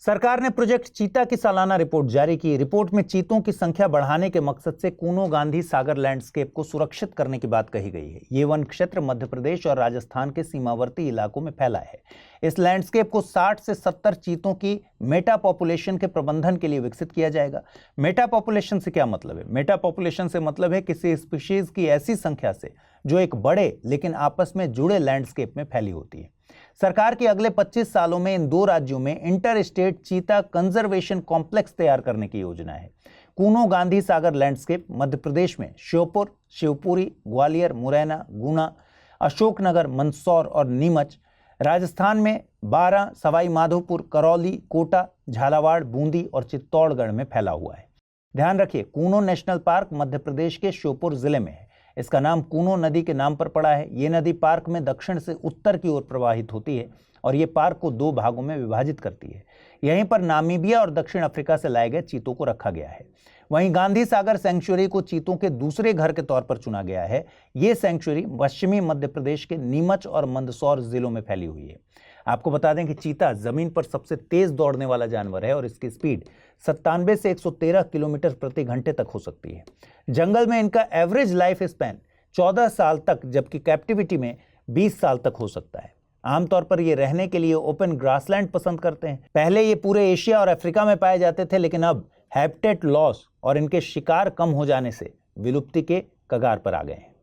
सरकार ने प्रोजेक्ट चीता की सालाना रिपोर्ट जारी की। रिपोर्ट में चीतों की संख्या बढ़ाने के मकसद से कूनो गांधी सागर लैंडस्केप को सुरक्षित करने की बात कही गई है। ये वन क्षेत्र मध्य प्रदेश और राजस्थान के सीमावर्ती इलाकों में फैला है। इस लैंडस्केप को 60 से 70 चीतों की मेटा पॉपुलेशन के प्रबंधन के लिए विकसित किया जाएगा। मेटा पॉपुलेशन से क्या मतलब है? मेटा पॉपुलेशन से मतलब है किसी स्पीशीज की ऐसी संख्या से जो एक बड़े लेकिन आपस में जुड़े लैंडस्केप में फैली होती है। सरकार की अगले 25 सालों में इन 2 राज्यों में इंटर स्टेट चीता कंजर्वेशन कॉम्प्लेक्स तैयार करने की योजना है। कूनो गांधी सागर लैंडस्केप मध्य प्रदेश में श्योपुर, शिवपुरी, ग्वालियर, मुरैना, गुना, अशोकनगर, मंदसौर और नीमच, राजस्थान में 12, सवाई माधोपुर, करौली, कोटा, झालावाड़, बूंदी और चित्तौड़गढ़ में फैला हुआ है। ध्यान रखिए, कूनो नेशनल पार्क मध्य प्रदेश के श्योपुर जिले में है। इसका नाम कूनो नदी के नाम पर पड़ा है। ये नदी पार्क में दक्षिण से उत्तर की ओर प्रवाहित होती है और ये पार्क को 2 भागों में विभाजित करती है। यहीं पर नामीबिया और दक्षिण अफ्रीका से लाए गए चीतों को रखा गया है। वहीं गांधी सागर सेंचुरी को चीतों के दूसरे घर के तौर पर चुना गया है। ये सेंचुरी पश्चिमी मध्य प्रदेश के नीमच और मंदसौर जिलों में फैली हुई है। आपको बता दें कि चीता जमीन पर सबसे तेज दौड़ने वाला जानवर है और इसकी स्पीड 97 से 113 किलोमीटर प्रति घंटे तक हो सकती है। जंगल में इनका एवरेज लाइफ स्पैन 14 साल तक, जबकि कैप्टिविटी में 20 साल तक हो सकता है। आमतौर पर ये रहने के लिए ओपन ग्रासलैंड पसंद करते हैं। पहले ये पूरे एशिया और अफ्रीका में पाए जाते थे, लेकिन अब हैबिटेट लॉस और इनके शिकार कम हो जाने से विलुप्ति के कगार पर आ गए हैं।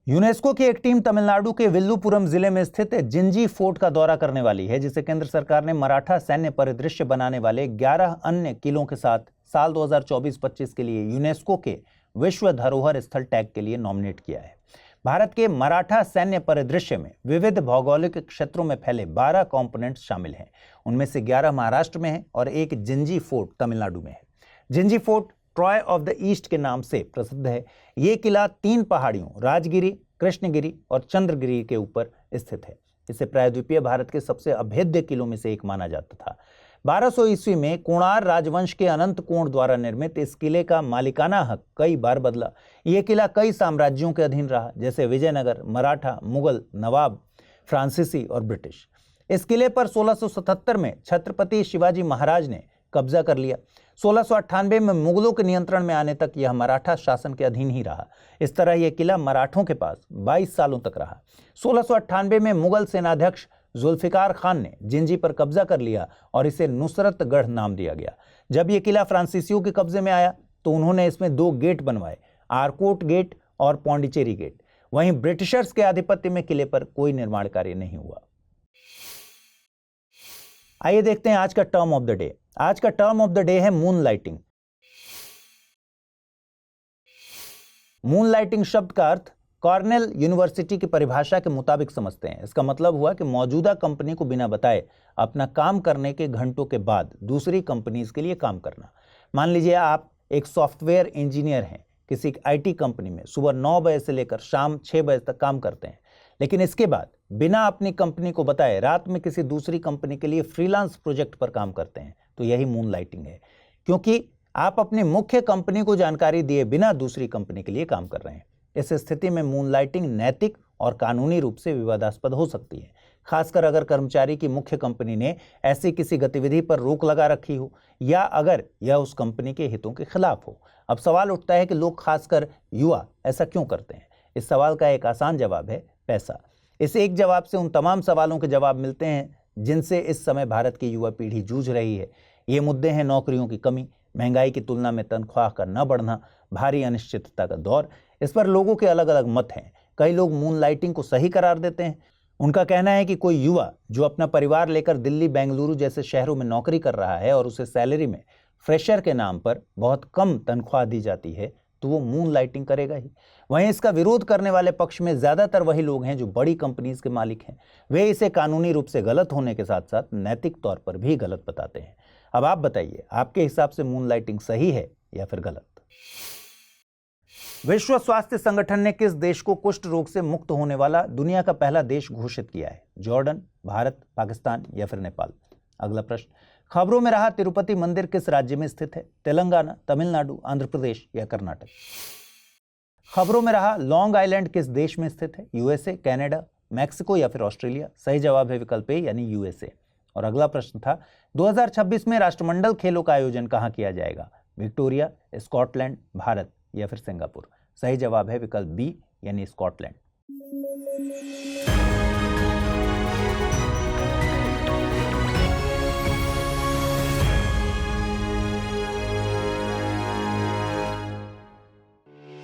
यूनेस्को की एक टीम तमिलनाडु के विल्लुपुरम जिले में स्थित जिंजी फोर्ट का दौरा करने वाली है, जिसे केंद्र सरकार ने मराठा सैन्य परिदृश्य बनाने वाले 11 अन्य किलों के साथ साल 2024-25 के लिए यूनेस्को के विश्व धरोहर स्थल टैग के लिए नॉमिनेट किया है। भारत के मराठा सैन्य परिदृश्य में विविध भौगोलिक क्षेत्रों में फैले 12 कंपोनेंट्स शामिल हैं। उनमें से 11 महाराष्ट्र में है और एक जिंजी फोर्ट तमिलनाडु में है। Gingee fort Troy of the east के नाम से प्रसिद्ध है। ये किला 3 पहाड़ियों राजगिरी, कृष्णगिरी और चंद्रगिरी के ऊपर स्थित है। इसे प्रायद्वीपीय भारत के सबसे अभेद्य किलों में से एक माना जाता था। 1200 ईस्वी में कोणार राजवंश के अनंत कोण द्वारा निर्मित इस किले का मालिकाना हक कई बार बदला। यह किला कई साम्राज्यों के अधीन रहा, जैसे विजयनगर, मराठा, मुगल, नवाब, फ्रांसीसी और ब्रिटिश। इस किले पर 1677 में छत्रपति शिवाजी महाराज ने कब्जा कर लिया। 1698 में मुगलों के नियंत्रण में आने तक यह मराठा शासन के अधीन ही रहा। इस तरह यह किला मराठों के पास 22 सालों तक रहा। 1698 में मुगल सेनाध्यक्ष जुल्फिकार खान ने जिंजी पर कब्जा कर लिया और इसे नुसरतगढ़ नाम दिया गया। जब यह किला फ्रांसीसियों के कब्जे में आया तो उन्होंने इसमें 2 गेट बनवाए, आरकोट गेट और पौंडीचेरी गेट। वहीं ब्रिटिशर्स के आधिपत्य में किले पर कोई निर्माण कार्य नहीं हुआ। आइए देखते हैं आज का टर्म ऑफ द डे। आज का टर्म ऑफ द डे है मून लाइटिंग। मून लाइटिंग शब्द का अर्थ कॉर्नेल यूनिवर्सिटी की परिभाषा के मुताबिक समझते हैं। इसका मतलब हुआ कि मौजूदा कंपनी को बिना बताए अपना काम करने के घंटों के बाद दूसरी कंपनीज के लिए काम करना। मान लीजिए आप एक सॉफ्टवेयर इंजीनियर हैं, किसी आईटी कंपनी में सुबह 9 बजे से लेकर शाम 6 बजे तक काम करते हैं, लेकिन इसके बाद बिना अपनी कंपनी को बताए रात में किसी दूसरी कंपनी के लिए फ्रीलांस प्रोजेक्ट पर काम करते हैं, तो यही मून लाइटिंग है। क्योंकि आप अपनी मुख्य कंपनी को जानकारी दिए बिना दूसरी कंपनी के लिए काम कर रहे हैं। इस स्थिति में मून लाइटिंग नैतिक और कानूनी रूप से विवादास्पद हो सकती है, खासकर अगर कर्मचारी की मुख्य कंपनी ने ऐसी किसी गतिविधि पर रोक लगा रखी हो या अगर यह उस कंपनी के हितों के खिलाफ हो। अब सवाल उठता है कि लोग, खासकर युवा, ऐसा क्यों करते हैं? इस सवाल का एक आसान जवाब है पैसा। इस एक जवाब से उन तमाम सवालों के जवाब मिलते हैं जिनसे इस समय भारत की युवा पीढ़ी जूझ रही है। ये मुद्दे हैं नौकरियों की कमी, महंगाई की तुलना में तनख्वाह का न बढ़ना, भारी अनिश्चितता का दौर। इस पर लोगों के अलग अलग मत हैं। कई लोग मून लाइटिंग को सही करार देते हैं। उनका कहना है कि कोई युवा जो अपना परिवार लेकर दिल्ली, बेंगलुरु जैसे शहरों में नौकरी कर रहा है और उसे सैलरी में फ्रेशर के नाम पर बहुत कम तनख्वाह दी जाती है, तो वो मून लाइटिंग करेगा ही। वहीं इसका विरोध करने वाले पक्ष में ज़्यादातर वही लोग हैं जो बड़ी कंपनीज के मालिक हैं। वे इसे कानूनी रूप से गलत होने के साथ साथ नैतिक तौर पर भी गलत बताते हैं। अब आप बताइए, आपके हिसाब से मून लाइटिंग सही है या फिर गलत? विश्व स्वास्थ्य संगठन ने किस देश को कुष्ठ रोग से मुक्त होने वाला दुनिया का पहला देश घोषित किया है? जॉर्डन, भारत, पाकिस्तान या फिर नेपाल? अगला प्रश्न, खबरों में रहा तिरुपति मंदिर किस राज्य में स्थित है? तेलंगाना, तमिलनाडु, आंध्र प्रदेश या कर्नाटक? खबरों में रहा लॉन्ग आइलैंड किस देश में स्थित है? यूएसए, कनाडा, मैक्सिको या फिर ऑस्ट्रेलिया? सही जवाब है विकल्प ए यानी यूएसए। और अगला प्रश्न था 2026 में राष्ट्रमंडल खेलों का आयोजन कहां किया जाएगा? विक्टोरिया, स्कॉटलैंड, भारत या फिर सिंगापुर? सही जवाब है विकल्प बी यानी स्कॉटलैंड।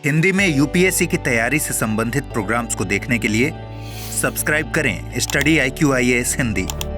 हिंदी में यूपीएससी की तैयारी से संबंधित प्रोग्राम्स को देखने के लिए सब्सक्राइब करें स्टडी IQ IAS हिंदी।